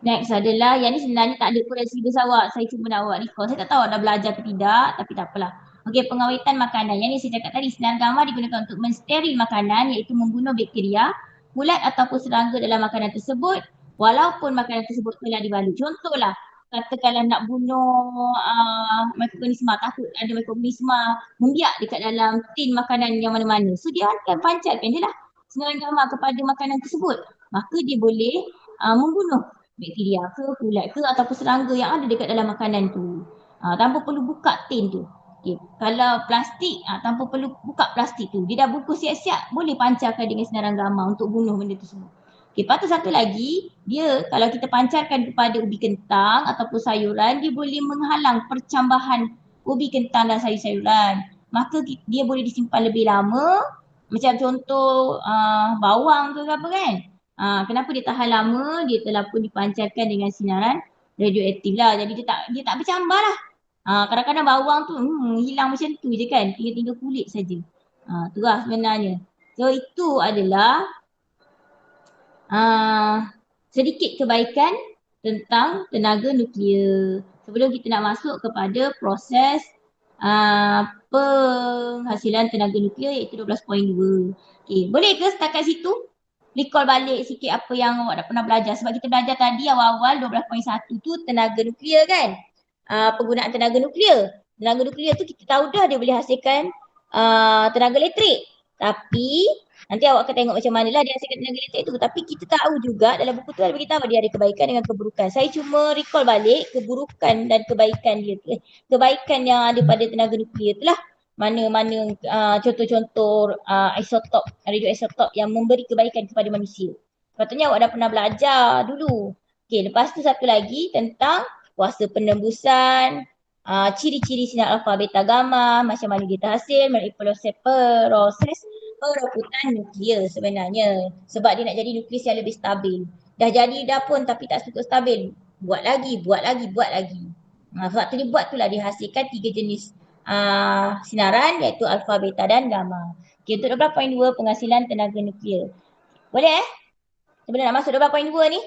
next adalah, yang ni sebenarnya tak ada pun dalam syllabus awak. Saya cuma nak awak recall. Saya tak tahu awak dah belajar ke tidak, tapi tak apalah. Okey, pengawetan makanan. Yang ni saya cakap tadi, sinaran gamma digunakan untuk mensteril makanan iaitu membunuh bakteria, kulat ataupun serangga dalam makanan tersebut walaupun makanan tersebut telah dibalut. Contohlah, katakanlah nak bunuh mikroorganisma, takut ada mikroorganisma membiak dekat dalam tin makanan yang mana-mana. So dia akan pancarkan je lah sinaran gamma kepada makanan tersebut. Maka dia boleh membunuh bakteria ke, kulat ke ataupun serangga yang ada dekat dalam makanan tu. Tanpa perlu buka tin tu. Okay. Kalau plastik, tanpa perlu buka plastik tu. Dia dah bungkus siap-siap, boleh pancarkan dengan sinaran gamma untuk bunuh benda tersebut. Okay, lepas tu satu lagi, dia kalau kita pancarkan kepada ubi kentang ataupun sayuran, dia boleh menghalang percambahan ubi kentang dan sayur-sayuran. Maka dia boleh disimpan lebih lama. Macam contoh bawang ke apa kan. Kenapa dia tahan lama? Dia telah pun dipancarkan dengan sinaran radioaktif lah. Jadi dia tak bercambah lah. Kadang-kadang bawang tu hilang macam tu je kan. Tinggal kulit saja. Tu lah sebenarnya. So itu adalah sedikit kebaikan tentang tenaga nuklear. Sebelum kita nak masuk kepada proses penghasilan tenaga nuklear iaitu 12.2. Okay, boleh ke setakat situ? Recall balik sikit apa yang awak dah pernah belajar. Sebab kita belajar tadi awal-awal 12.1 tu tenaga nuklear kan. Penggunaan tenaga nuklear. Tenaga nuklear tu kita tahu dah dia boleh hasilkan tenaga elektrik. Tapi nanti awak akan tengok macam mana lah dia hasilkan tenaga elektrik tu. Tapi kita tahu juga dalam buku tu ada beritahu dia ada kebaikan dengan keburukan. Saya cuma recall balik keburukan dan kebaikan dia tu. Kebaikan yang ada pada tenaga nuklear tu lah. Mana-mana contoh-contoh isotop, radioisotop yang memberi kebaikan kepada manusia. Sepatutnya awak dah pernah belajar dulu. Okey, lepas tu satu lagi tentang kuasa penembusan, ciri-ciri sinar alfa, beta, gamma, macam mana dia terhasil melalui proses perobutan nuklear sebenarnya. Sebab dia nak jadi nukleus yang lebih stabil. Dah jadi dah pun tapi tak cukup stabil. Buat lagi. Sebab tu dia buat tu lah dihasilkan 3 jenis sinaran iaitu alfa, beta dan gamma. Okay, untuk 12.2 penghasilan tenaga nuklear. Boleh Sebelum nak masuk 12.2 ni.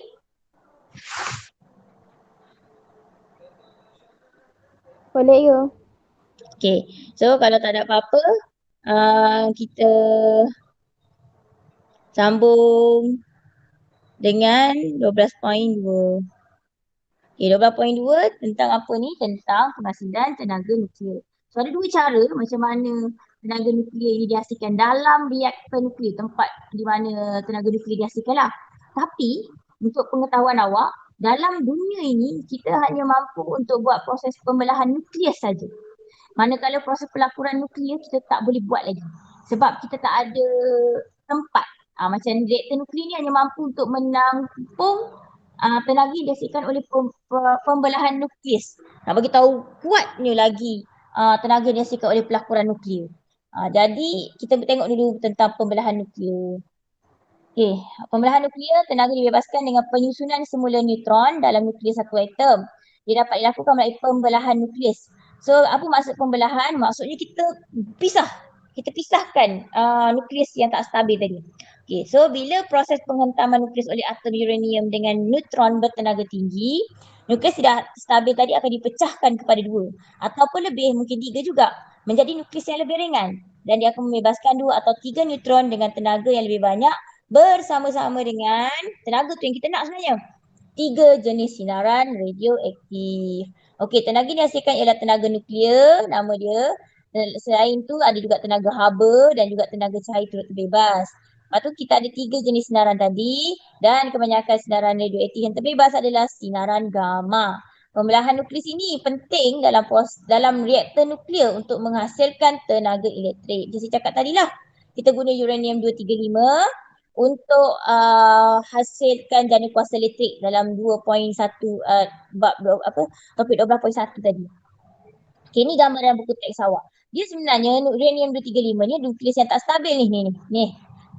Boleh ke? Okay, so kalau tak ada apa-apa, kita sambung dengan 12.2. Okay, 12.2 tentang apa ni? Tentang penghasilan tenaga nuklear. So ada dua cara macam mana tenaga nuklear ini dihasilkan dalam reaktor nuklear, tempat di mana tenaga nuklear dihasilkan lah. Tapi untuk pengetahuan awak, dalam dunia ini kita hanya mampu untuk buat proses pembelahan nuklear saja. Manakala proses pelakuran nuklear kita tak boleh buat lagi. Sebab kita tak ada tempat. Macam reaktor nuklear ni hanya mampu untuk menampung tenaga yang dihasilkan oleh pembelahan nukleus. Nak bagi tahu kuatnya lagi tenaga yang dihasilkan oleh pelakuran nuklear. Jadi kita tengok dulu tentang pembelahan nuklear. Okey, pembelahan nuklear tenaga dibebaskan dengan penyusunan semula neutron dalam nukleus satu atom. Dia dapat dilakukan melalui pembelahan nukleus. So, apa maksud pembelahan? Maksudnya kita pisah. Kita pisahkan nukleus yang tak stabil tadi. Okey, so bila proses penghentaman nukleus oleh atom uranium dengan neutron bertenaga tinggi, nukleus tidak stabil tadi akan dipecahkan kepada dua ataupun lebih, mungkin tiga juga, menjadi nukleus yang lebih ringan dan dia akan membebaskan dua atau tiga neutron dengan tenaga yang lebih banyak bersama-sama dengan tenaga tu yang kita nak sebenarnya. 3 jenis sinaran radioaktif. Okey, tenaga yang dihasilkan ialah tenaga nuklear, nama dia. Selain tu ada juga tenaga haba dan juga tenaga cahaya turut terbebas. Lepas tu kita ada 3 jenis sinaran tadi dan kebanyakan sinaran radioaktif yang terbebas adalah sinaran gamma. Pembelahan nukleus ini penting dalam reaktor nuklear untuk menghasilkan tenaga elektrik. Jadi saya cakap tadilah, kita guna uranium 235 untuk hasilkan jana kuasa elektrik dalam 2.1 topik 12.1 tadi. Okay, ni gambaran buku teks awak. Dia sebenarnya uranium 235 ni nukleus yang tak stabil ni.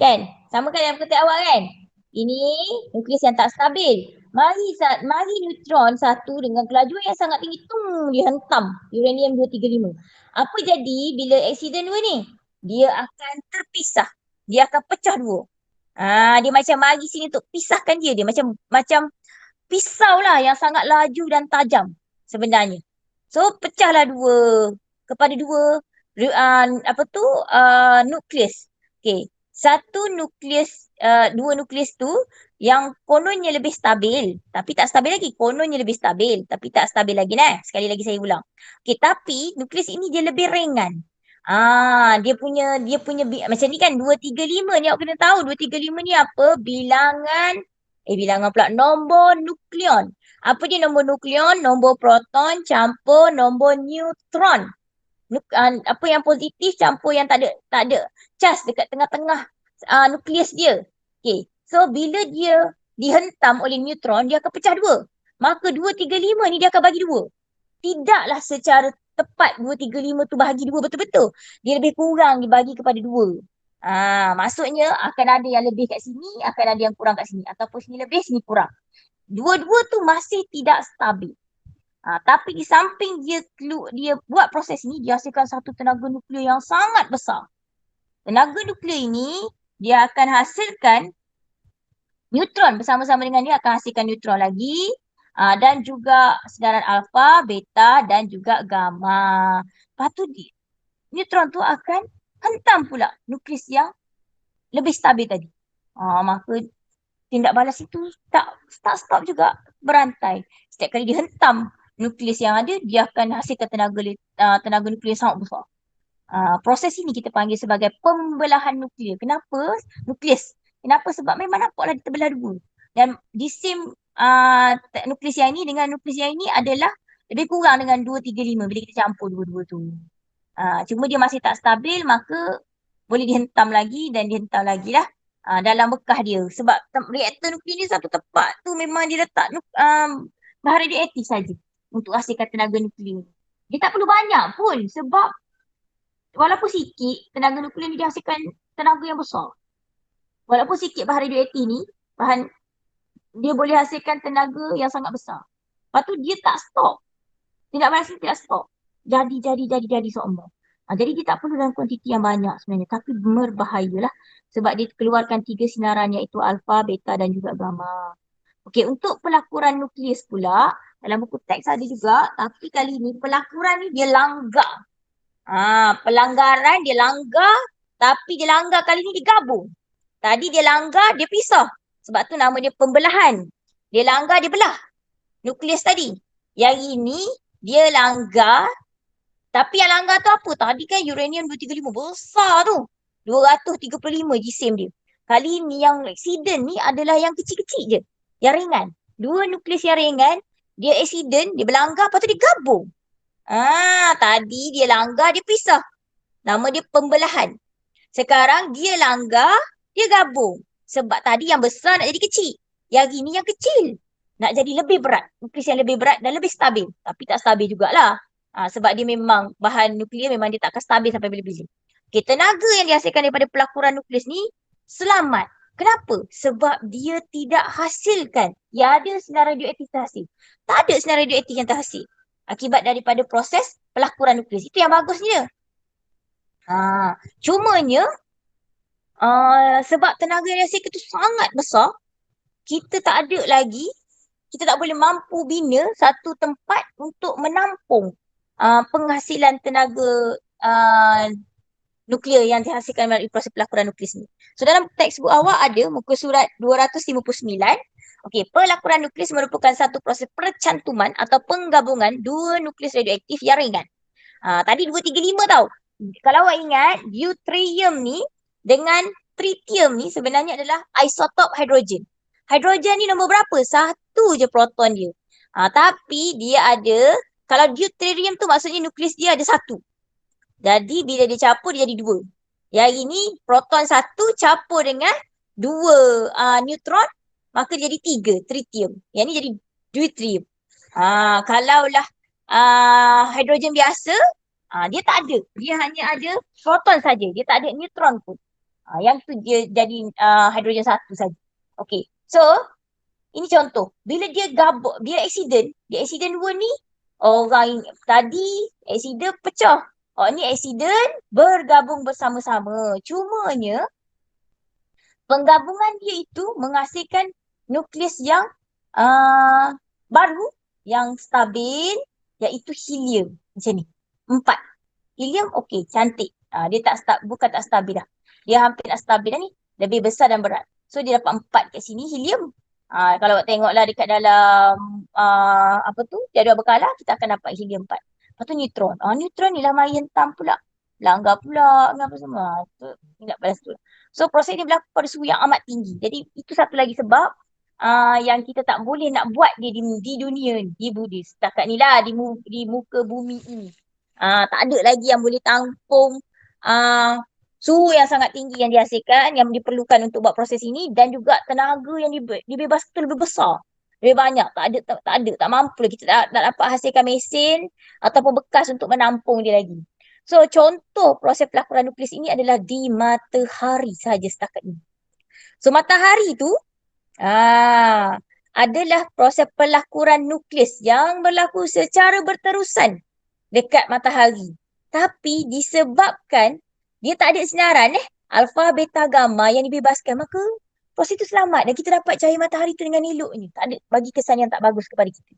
Kan? Sama kan yang buku teks awak kan? Ini nukleus yang tak stabil. Mari neutron satu dengan kelajuan yang sangat tinggi dihentam uranium 235. Apa jadi bila aksiden dua ni? Dia akan terpisah. Dia akan pecah dua. Dia macam mari sini untuk pisahkan dia. Dia macam pisau lah yang sangat laju dan tajam sebenarnya. So pecahlah kepada dua nukleus. Okay. Dua nukleus tu yang kononnya lebih stabil, tapi tak stabil lagi. Kononnya lebih stabil, tapi tak stabil lagi nah. Sekali lagi saya ulang. Okay, tapi nukleus ini dia lebih ringan. Dia punya macam ni kan 235 ni awak kena tahu 235 ni apa? Bilangan pula nombor nukleon. Apa dia nombor nukleon? Nombor proton campur nombor neutron. Apa yang positif campur yang tak ada charge dekat tengah-tengah nukleus dia. Okay. So bila dia dihentam oleh neutron, dia akan pecah dua. Maka 235 ni dia akan bagi dua. Tidaklah secara tepat 235 tu bahagi dua betul-betul. Dia lebih kurang dibagi kepada dua. Maksudnya akan ada yang lebih kat sini, akan ada yang kurang kat sini. Ataupun sini lebih, sini kurang. Dua-dua tu masih tidak stabil. Tapi di samping dia buat proses ni, dia hasilkan satu tenaga nuklear yang sangat besar. Tenaga nuklear ini, dia akan hasilkan neutron. Bersama-sama dengan dia akan hasilkan neutron lagi. Dan juga sedaran alfa, beta dan juga gamma. Lepas tu neutron tu akan hentam pula nukleus yang lebih stabil tadi. Maka tindak balas itu tak stop juga, berantai. Setiap kali dihentam nukleus yang ada, dia akan hasilkan tenaga nuklear sangat besar. Proses ini kita panggil sebagai pembelahan nuklear. Kenapa nukleus? Kenapa? Sebab memang nampaklah dia terbelah dua. Dan di same nukleus yang ini dengan nukleus yang ini adalah lebih kurang dengan 235 bila kita campur dua-dua tu. Cuma dia masih tak stabil, maka boleh dihentam lagi dan dihentam lagi lah dalam bekah dia. Sebab reaktor nuklear ni satu tempat tu memang dia letak bahan radioaktif saja untuk hasilkan tenaga nuklear. Dia tak perlu banyak pun sebab walaupun sikit tenaga nuklear ni dia hasilkan tenaga yang besar. Walaupun sikit bahan radioaktif ni, dia boleh hasilkan tenaga yang sangat besar. Lepas tu dia tak stop. Tindak balas ni tidak stop. Jadi seombong. Jadi dia tak perlu dalam kuantiti yang banyak sebenarnya. Tapi berbahaya lah. Sebab dia keluarkan 3 sinaran iaitu alfa, beta dan juga gamma. Okey, untuk pelakuran nukleus pula, dalam buku teks ada juga. Tapi kali ni pelakuran ni dia langgar. Pelanggaran dia langgar. Tapi dia langgar kali ni dia gabung. Tadi dia langgar, dia pisah. Sebab tu nama dia pembelahan. Dia langgar, dia belah. Nukleus tadi. Yang ini, dia langgar. Tapi yang langgar tu apa? Tadi kan uranium 235 besar tu. 235 jisim dia. Kali ni yang aksiden ni adalah yang kecil-kecil je. Yang ringan. Dua nukleus yang ringan, dia aksiden, dia berlanggar, lepas tu dia gabung. Tadi dia langgar, dia pisah. Nama dia pembelahan. Sekarang dia langgar, dia gabung. Sebab tadi yang besar nak jadi kecil. Yang ini yang kecil. Nak jadi lebih berat, nukleus yang lebih berat dan lebih stabil. Tapi tak stabil jugalah. Sebab dia memang bahan nuklear memang dia tak akan stabil sampai bila-bila. Okay, tenaga yang dihasilkan daripada pelakuran nukleus ni selamat. Kenapa? Sebab dia tidak hasilkan. Ya ada sinar radioaktif terhasil. Tak ada sinar radioaktif yang terhasil. Akibat daripada proses pelakuran nukleus. Itu yang bagusnya. Cumanya sebab tenaga yang dihasilkan itu sangat besar, kita tak ada lagi, kita tak boleh mampu bina satu tempat untuk menampung penghasilan tenaga nuklear yang dihasilkan melalui proses pelakuran nukleus ni. So dalam textbook awak ada muka surat 259. Okey, pelakuran nukleus merupakan satu proses percantuman atau penggabungan dua nukleus radioaktif yang ringan. Tadi 235 tau. Kalau awak ingat, deuterium ni dengan tritium ni sebenarnya adalah isotop hidrogen. Hidrogen ni nombor berapa? Satu je proton dia. Tapi dia ada, kalau deuterium tu maksudnya nukleus dia ada satu. Jadi bila dia campur dia jadi dua. Yang ini proton satu campur dengan dua neutron, maka dia jadi tiga, tritium. Yang ni jadi deuterium. Kalaulah hidrogen biasa, dia tak ada. Dia hanya ada proton saja. Dia tak ada neutron pun. Yang tu dia jadi hidrogen satu saja. Okay. So, ini contoh. Bila dia gabung, bila accident dua ni, orang tadi accident pecah. Ni accident bergabung bersama-sama. Cumanya, penggabungan dia itu menghasilkan nukleus yang baru, yang stabil, iaitu helium. Macam ni. 4. Helium okey, cantik. Dia bukan tak stabil dah. Dia hampir nak stabil dah ni. Lebih besar dan berat. So dia dapat 4 kat sini helium. Kalau awak tengoklah dekat dalam jadual berkala, kita akan dapat helium 4. Lepas tu neutron. Neutron ni lah mari hentam pula. Langgar pula dengan apa semua. Ingat balas tu. So proses ni berlaku pada suhu yang amat tinggi. Jadi itu satu lagi sebab yang kita tak boleh nak buat dia di dunia ni. Di budi. Setakat ni lah di muka bumi ini. Tak ada lagi yang boleh tampung suhu yang sangat tinggi yang dihasilkan, yang diperlukan untuk buat proses ini, dan juga tenaga yang dibebaskan tu lebih besar. Lebih banyak. Tak mampu lah. Kita tak dapat hasilkan mesin ataupun bekas untuk menampung dia lagi. So contoh proses pelakuran nukleus ini adalah di matahari sahaja setakat ini. So matahari tu adalah proses pelakuran nukleus yang berlaku secara berterusan dekat matahari. Tapi disebabkan dia tak ada sinaran alfa, beta, gamma yang dibebaskan, maka proses itu selamat dan kita dapat cahaya matahari itu dengan eloknya. Tak ada bagi kesan yang tak bagus kepada kita.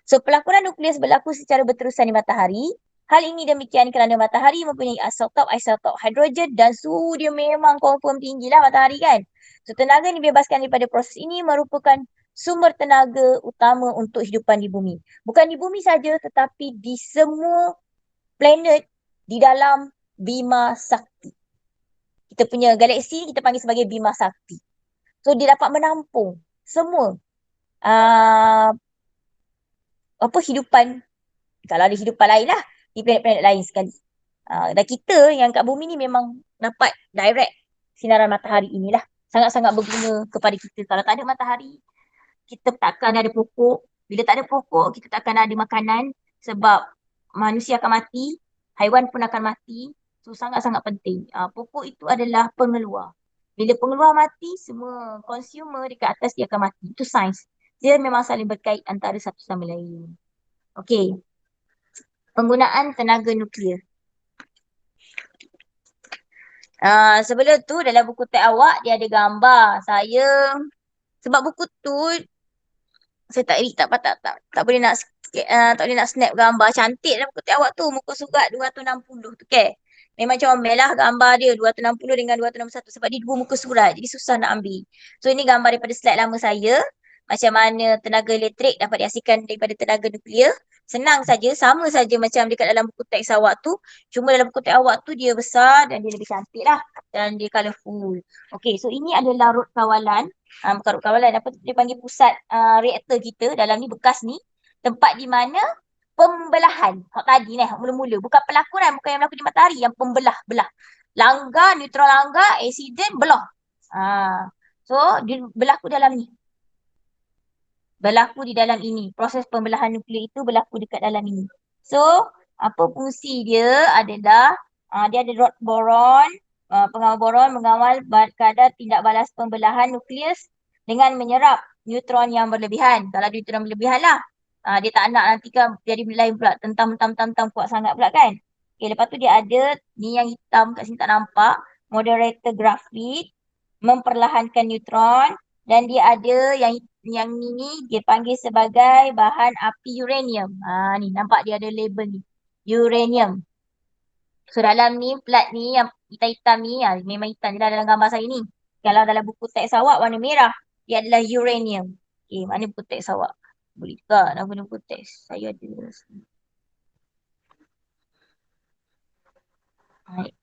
So pelakuran nukleus berlaku secara berterusan di matahari. Hal ini demikian kerana matahari mempunyai isotop hidrogen dan suhu dia memang confirm tinggi lah matahari kan. So tenaga yang dibebaskan daripada proses ini merupakan sumber tenaga utama untuk hidupan di bumi. Bukan di bumi saja tetapi di semua planet di dalam Bima Sakti. Kita punya galaksi kita panggil sebagai Bima Sakti. So dia dapat menampung semua hidupan, kalau ada hidupan lain lah di planet-planet lain sekali. Dan kita yang kat bumi ni memang dapat direct sinaran matahari inilah. Sangat-sangat berguna kepada kita. Kalau tak ada matahari, kita takkan ada pokok. Bila tak ada pokok, kita takkan ada makanan sebab manusia akan mati, haiwan pun akan mati. So sangat-sangat penting. Pokok itu adalah pengeluar. Bila pengeluar mati, semua consumer dekat atas dia akan mati. Itu sains. Dia memang saling berkait antara satu sama lain. Okey. Penggunaan tenaga nuklear. Sebelum tu dalam buku teks awak dia ada gambar. Saya sebab buku tu saya tak boleh nak tak boleh nak snap gambar cantik dalam buku teks awak tu, muka surat 260 tu ke. Memang comel lah gambar dia 260 dengan 261 sebab dia dua muka surat. Jadi susah nak ambil. So ini gambar daripada slide lama saya. Macam mana tenaga elektrik dapat dihasilkan daripada tenaga nuklear. Senang saja, sama saja macam dekat dalam buku teks awak tu. Cuma dalam buku teks awak tu dia besar dan dia lebih cantik lah. Dan dia colourful. Okay, so ini adalah rot kawalan. Bukan rot kawalan, apa dia panggil pusat reaktor kita dalam ni, bekas ni. Tempat di mana pembelahan. Tadi mula-mula. Bukan pelakuran, bukan yang berlaku di matahari. Yang pembelah-belah. Langgar, neutron langgar, accident, belah. So, dia berlaku dalam ni. berlaku di dalam ini. Proses pembelahan nuklear itu berlaku dekat dalam ini. So, apa fungsi dia adalah dia ada rod boron, pengawal boron mengawal kadar tindak balas pembelahan nukleus dengan menyerap neutron yang berlebihan. Kalau neutron berlebihan lah. Dia tak nak nanti kan jadi lain pula. Tentam kuat sangat pula kan. Okay, lepas tu dia ada, ni yang hitam kat sini tak nampak, moderator grafit, memperlahankan neutron, dan dia ada yang ni dia panggil sebagai bahan api uranium. Ni nampak dia ada label ni. Uranium. So dalam ni plat ni yang hitam-hitam ni memang hitam je lah dalam gambar saya ni. Kalau dalam buku teks awak warna merah, dia adalah uranium. Okay, mana buku teks awak? Boleh juga nak guna buku teks. Saya ada. Baik.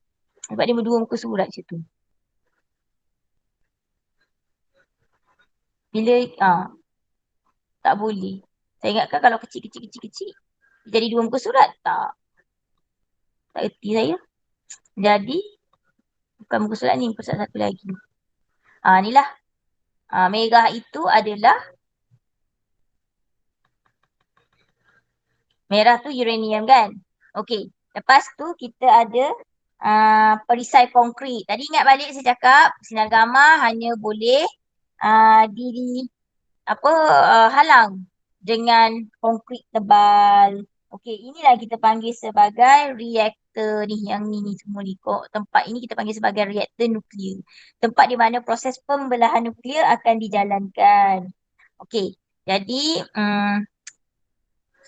Sebab dia berdua muka surat macam tu. Bila tak boleh. Saya ingatkan kalau kecil, jadi dua muka surat. Tak. Tak erti saya. Jadi, bukan muka surat ni, muka surat satu lagi. Inilah. Merah itu adalah, merah tu uranium kan? Okey. Lepas tu kita ada perisai konkrit. Tadi ingat balik saya cakap, sinar gamma hanya boleh halang dengan konkrit tebal. Okey, inilah kita panggil sebagai reaktor ni, yang ni semua ni. Tempat ini kita panggil sebagai reaktor nuklear. Tempat di mana proses pembelahan nuklear akan dijalankan. Okey, jadi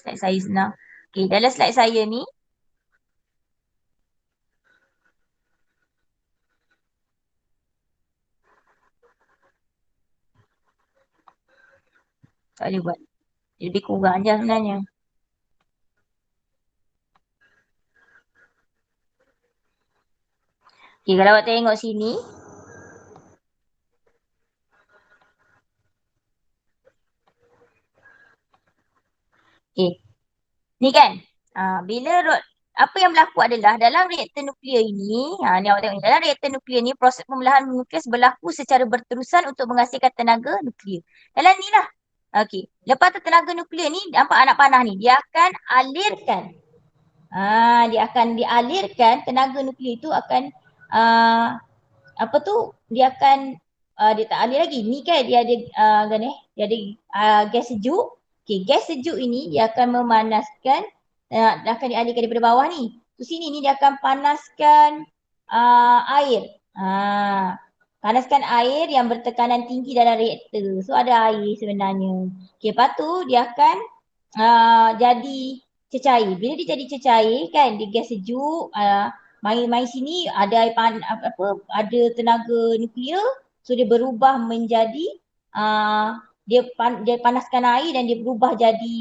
slide saya senang. Okey, dalam slide saya ni, tak boleh buat. Dia lebih kurang je sebenarnya. Okay, kalau awak tengok sini. Okay. Ni kan. Bila apa yang berlaku adalah dalam reaktor nuklear ini, ni awak tengok ni, dalam reaktor nuklear ni proses pembelahan nukleus berlaku secara berterusan untuk menghasilkan tenaga nuklear. Dalam ni lah. Okey. Lepas tu tenaga nuklear ni, nampak anak panah ni, dia akan alirkan. Dia akan dialirkan, tenaga nuklear itu akan dia akan dia tak alih lagi. Ni kan dia ada dia ada gas sejuk. Okey, gas sejuk ini dia akan memanaskan, dia akan dialihkan daripada bawah ni. Tu sini ni dia akan panaskan air. Panaskan air yang bertekanan tinggi dalam reaktor. So ada air sebenarnya. Okey, lepas tu dia akan jadi cecair. Bila dia jadi cecair kan, dia gas sejuk, main sini ada air ada tenaga nuklear, so dia berubah menjadi dia panaskan air dan dia berubah jadi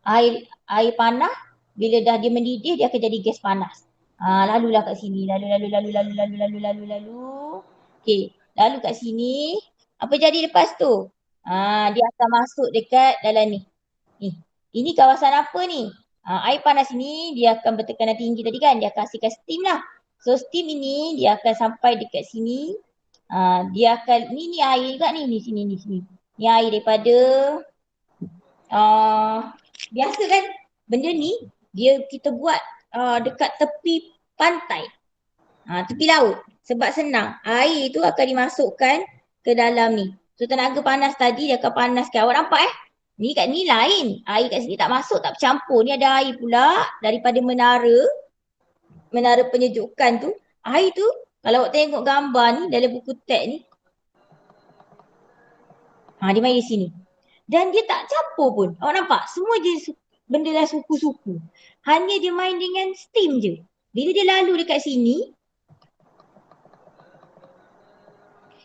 air panah. Bila dah dia mendidih, dia akan jadi gas panas. Lalulah kat sini, lalu. Okey, lalu kat sini apa jadi lepas tu? Dia akan masuk dekat dalam ni. Ini kawasan apa ni? Air panas ni dia akan bertekanan tinggi tadi kan, dia akan hasilkan steam lah. So steam ini dia akan sampai dekat sini. Dia akan, ni air juga ni sini. Ni air daripada biasa kan benda ni kita buat dekat tepi pantai, tepi laut, sebab senang. Air tu akan dimasukkan ke dalam ni. So tenaga panas tadi dia akan panaskan. Awak nampak ni kat ni lain. Air kat sini tak masuk, tak bercampur. Ni ada air pula daripada menara penyejukan tu. Air tu kalau awak tengok gambar ni dalam buku teks ni, dia main di sini. Dan dia tak campur pun. Awak nampak? Semua je benda dah suku-suku. Hanya dia main dengan steam je. Bila dia lalu dekat sini,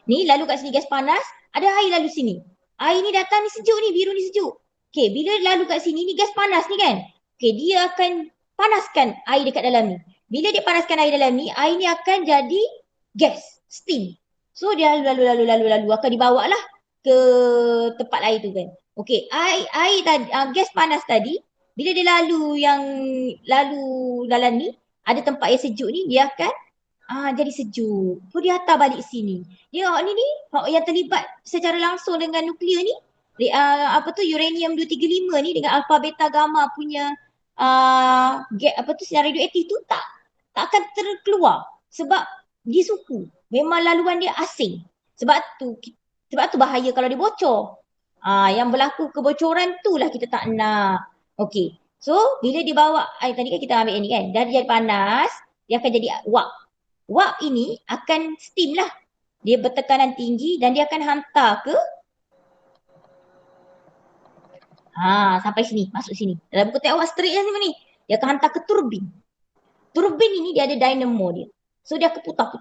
ni lalu kat sini gas panas, ada air lalu sini. Air ni datang ni sejuk ni, biru ni sejuk. Okay, bila lalu kat sini ni gas panas ni kan. Okay, dia akan panaskan air dekat dalam ni. Bila dia panaskan air dalam ni, air ni akan jadi gas, steam. So dia lalu akan dibawa lah ke tempat lain tu kan. Okay, air tadi, gas panas tadi, bila dia lalu dalam ni, ada tempat yang sejuk ni, dia akan jadi sejuk. So dia hantar balik sini. Dia ni yang terlibat secara langsung dengan nuklear ni, uranium 235 ni dengan alpha beta gamma punya sinar radioaktif tu tak akan terkeluar sebab dia suhu. Memang laluan dia asing. Sebab tu bahaya kalau dia bocor. Yang berlaku kebocoran tu lah kita tak nak. Okey. So bila dibawa air tadi kan kita ambil yang ni kan. Dah jadi panas, dia akan jadi wap. Wap ini akan steam lah. Dia bertekanan tinggi dan dia akan hantar ke sampai sini, masuk sini. Dalam buku tengok awak straight lah ni. Dia akan hantar ke turbin. Turbin ini dia ada dynamo dia. So dia akan putar.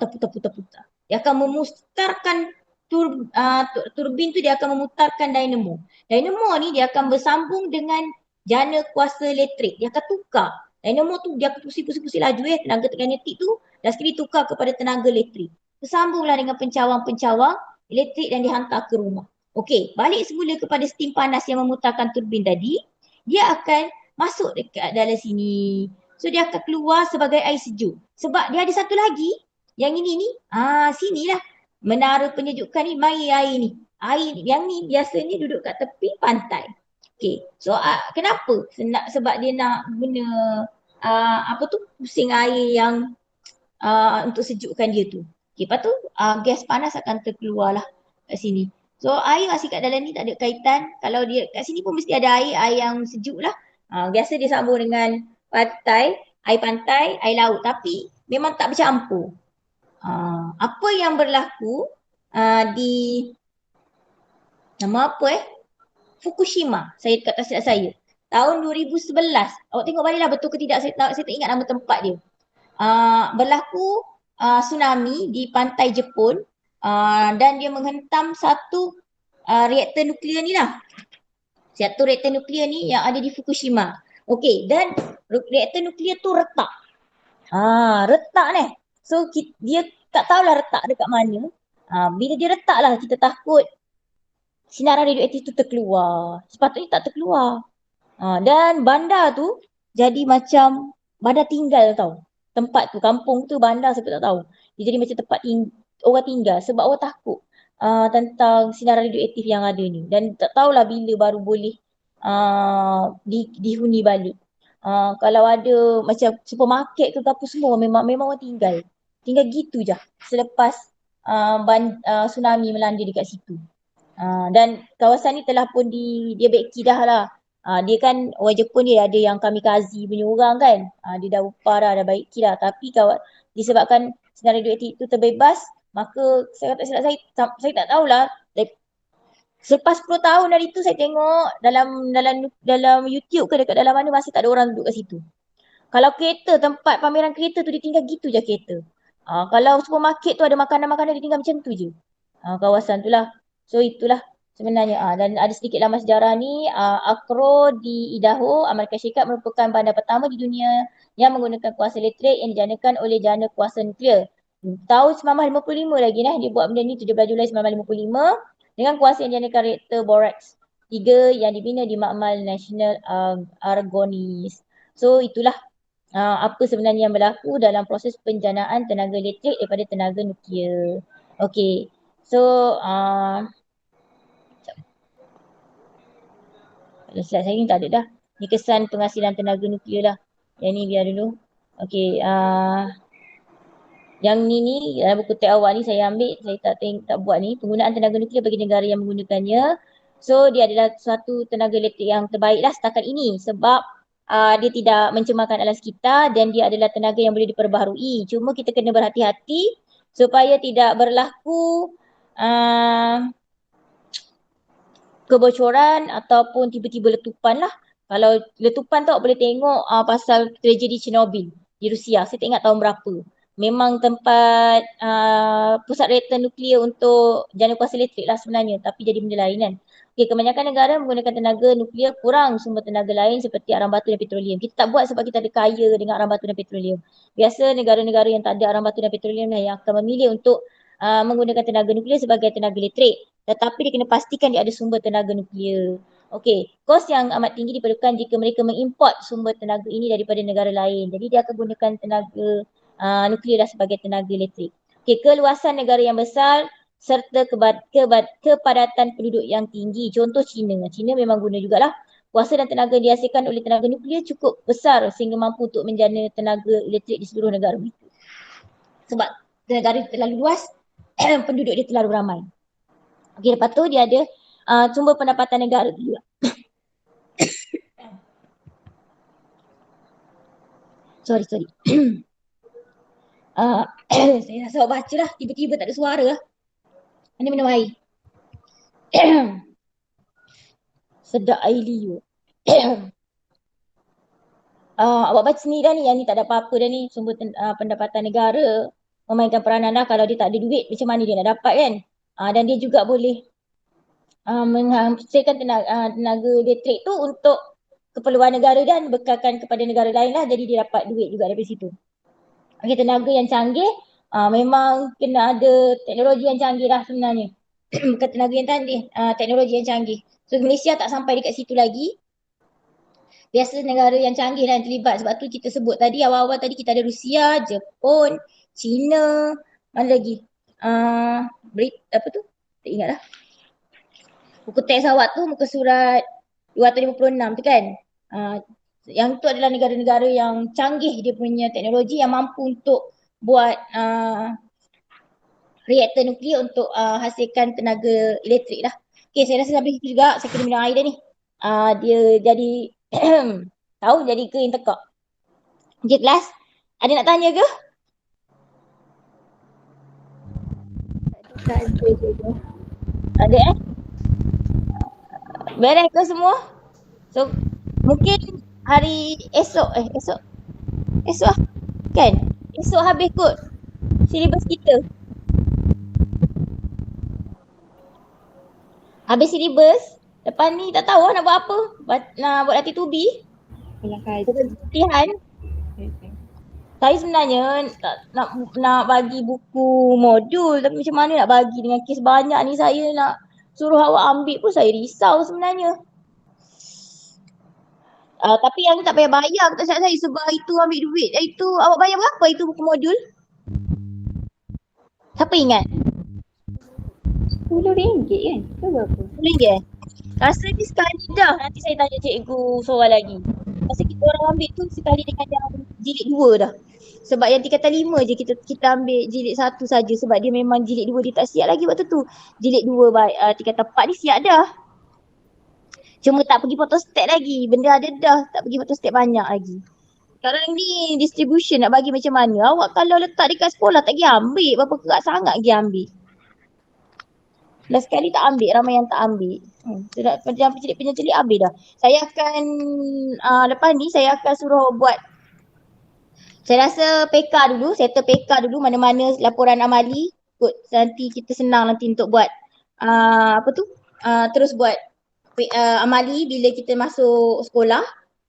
Dia akan memustarkan turbin tu, dia akan memutarkan dynamo. Dynamo ni dia akan bersambung dengan jana kuasa elektrik. Dia akan tukar. Dynamo tu dia akan pusing laju tenaga magnetik tu dan sekali tukar kepada tenaga elektrik. Bersambunglah dengan pencawang-pencawang elektrik dan dihantar ke rumah. Okey, balik semula kepada steam panas yang memutarkan turbin tadi, dia akan masuk dekat dalam sini. So dia akan keluar sebagai air sejuk. Sebab dia ada satu lagi, yang ini ni, sinilah menara penyejukan ni, mari air ni. Air yang ni biasanya duduk kat tepi pantai. Okay, so kenapa? Sebab dia nak guna pusing air yang untuk sejukkan dia tu. Okay, lepas tu gas panas akan terkeluar lah kat sini. So air masih kat dalam ni tak ada kaitan. Kalau dia kat sini pun mesti ada air yang sejuk lah. Biasa dia sambung dengan air pantai, air laut. Tapi memang tak bercampur. Apa yang berlaku di nama apa Fukushima, saya kata silap saya. Tahun 2011. Awak tengok balik lah betul ke tidak, saya tak ingat nama tempat dia. Berlaku tsunami di pantai Jepun dan dia menghentam satu reaktor nuklear ni lah. Satu reaktor nuklear ni yang ada di Fukushima. Okey, dan reaktor nuklear tu retak. Retak ni. So dia tak tahulah retak dekat mana. Bila dia retak lah kita takut sinaran radioaktif tu terkeluar. Sepatutnya tak terkeluar. Dan bandar tu jadi macam bandar tinggal tau. Tempat tu, kampung tu, bandar saya tak tahu. Dia jadi macam tempat orang tinggal sebab orang takut tentang sinaran radioaktif yang ada ni. Dan tak tahulah bila baru boleh dihuni balik. Kalau ada macam supermarket ke apa semua memang orang tinggal. Tinggal gitu je selepas tsunami melanda dekat situ. Dan kawasan ni telah pun dia beki dah lah. Dia kan orang Jepun dia ada yang kamikaze punya orang kan. Dia dah upah dah baiki dah. Tapi disebabkan sinar radioaktif itu terbebas, maka saya tak silap saya tak tahulah. Selepas 10 tahun dari tu saya tengok dalam YouTube ke dekat dalam mana masih tak ada orang duduk kat situ. Kalau kereta, tempat pameran kereta tu dia tinggal gitu je kereta. Kalau supermarket tu ada makanan-makanan dia tinggal macam tu je. Kawasan tu lah. So itulah sebenarnya. Dan ada sedikit laman sejarah ni. Akro di Idaho, Amerika Syarikat merupakan bandar pertama di dunia yang menggunakan kuasa elektrik yang dijanakan oleh jana kuasa nuklear. Tahun 1955 lagi dia buat benda ni 17 Julai 1955 dengan kuasa yang dijanakan reaktor Borax 3 yang dibina di Makmal National Argonne. So itulah apa sebenarnya yang berlaku dalam proses penjanaan tenaga elektrik daripada tenaga nuklear. Okey. So kalau slide saya ni tak ada dah. Ni kesan penghasilan tenaga nuklear lah. Yang ni biar dulu. Okey. Yang ni dalam buku teks awal ni saya ambil, saya tak buat ni. Penggunaan tenaga nuklear bagi negara yang menggunakannya. So dia adalah suatu tenaga elektrik yang terbaik lah setakat ini sebab dia tidak mencemarkan alam sekitar dan dia adalah tenaga yang boleh diperbaharui. Cuma kita kena berhati-hati supaya tidak berlaku kebocoran ataupun tiba-tiba letupan lah. Kalau letupan tu boleh tengok pasal tragedi Chernobyl di Rusia. Saya tak ingat tahun berapa. Memang tempat pusat reaktor nuklear untuk jana kuasa elektrik lah sebenarnya. Tapi jadi benda lain kan. Okay, kebanyakan negara menggunakan tenaga nuklear kurang sumber tenaga lain seperti arang batu dan petroleum. Kita tak buat sebab kita ada kaya dengan arang batu dan petroleum. Biasa negara-negara yang tak ada arang batu dan petroleum lah yang akan memilih untuk menggunakan tenaga nuklear sebagai tenaga elektrik. Tetapi dia kena pastikan dia ada sumber tenaga nuklear. Okey, kos yang amat tinggi diperlukan jika mereka mengimport sumber tenaga ini daripada negara lain. Jadi dia akan gunakan tenaga nuklear dah sebagai tenaga elektrik. Okay, keluasan negara yang besar serta kepadatan penduduk yang tinggi. Contoh China. China memang guna jugalah. Kuasa dan tenaga dihasilkan oleh tenaga nuklear cukup besar sehingga mampu untuk menjana tenaga elektrik di seluruh negara itu. Sebab negara terlalu luas, penduduk dia terlalu ramai. Okay, lepas tu dia ada sumber pendapatan negara juga. Sorry. Saya rasa awak baca lah, tiba-tiba tak ada suara lah. Mana minum air. Sedap air liur. Awak baca sendiri dah ni, yang ni tak ada apa-apa dah ni. Sumber pendapatan negara memainkan peranan dah. Kalau dia tak ada duit, macam mana dia nak dapat kan? Dan dia juga boleh menghasilkan tenaga elektrik tu untuk keperluan negara dan bekalkan kepada negara lain lah. Jadi dia dapat duit juga dari situ. Okay, tenaga yang canggih memang kena ada teknologi yang canggih lah sebenarnya. Bukan tenaga yang canggih, teknologi yang canggih. So Malaysia tak sampai dekat situ lagi. Biasa negara yang canggih lah yang terlibat. Sebab tu kita sebut tadi, awal-awal tadi kita ada Rusia, Jepun, China, mana lagi? Apa tu? Tak ingat lah. Buku teks awak tu muka surat 256 tu kan. Yang tu adalah negara-negara yang canggih dia punya teknologi yang mampu untuk buat reaktor nuklear untuk hasilkan tenaga elektrik lah. Okay, saya rasa sampai situ juga. Saya kena minum air dah ni. Dia jadi tahu jadi ke yang tekak. Okay, kelas. Ada nak tanya ke? Tak ada je. Ada beres ke semua? So, mungkin hari esok lah kan? Esok habis kot silibus kita. Habis silibus, lepas ni tak tahu nak buat apa. Nak buat latih tubi. Pulang kaji. Latihan. Saya sebenarnya nak bagi buku modul, tapi macam mana nak bagi dengan kes banyak ni, saya nak suruh awak ambil pun saya risau sebenarnya. Tapi yang tak payah bayar tak silap saya sebab itu ambil duit. Itu awak bayar berapa itu buku modul? Siapa ingat? RM10 kan? Ke berapa? RM10? Rasa ni sekali dah. Nanti saya tanya cikgu soal lagi. Rasa kita orang ambil tu sekali dengan yang jilid 2 dah. Sebab yang tingkatan 5 je kita ambil jilid 1 saja. Sebab dia memang jilid 2 dia tak siap lagi waktu tu. Jilid 2 tingkatan 4 ni siap dah. Cuma tak pergi photostat lagi. Benda ada dah. Tak pergi photostat banyak lagi. Sekarang ni distribution nak bagi macam mana. Awak kalau letak dekat sekolah tak pergi ambil. Berapa kerat sangat pergi ambil. Last sekali tak ambil. Ramai yang tak ambil. Yang pencelik-pencelik ambil dah. Saya akan lepas ni saya akan suruh buat. Saya rasa PK dulu. Settle PK dulu. Mana-mana laporan amali. Nanti kita senang nanti untuk buat. Terus buat amali bila kita masuk sekolah.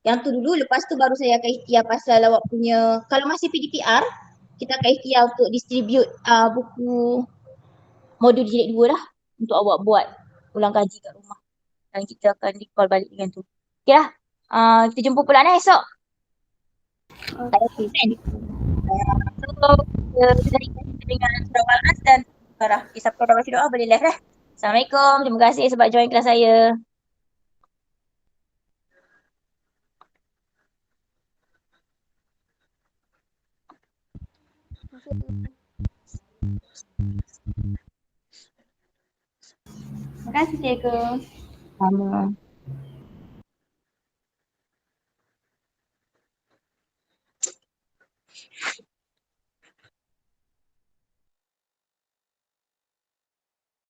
Yang tu dulu, lepas tu baru saya akan ikhtiar pasal awak punya, kalau masih PDPR, kita akan ikhtiar untuk distribute buku modul jilid 2 lah untuk awak buat ulang kaji kat rumah. Dan kita akan recall balik dengan tu. Okay lah, kita jumpa pula esok. Okay. So, kita dengan surah Al-As dan Farah. Kisah Farah baca doa boleh live lah. Assalamualaikum, terima kasih sebab join kelas saya. Terima kasih cikgu. Sama.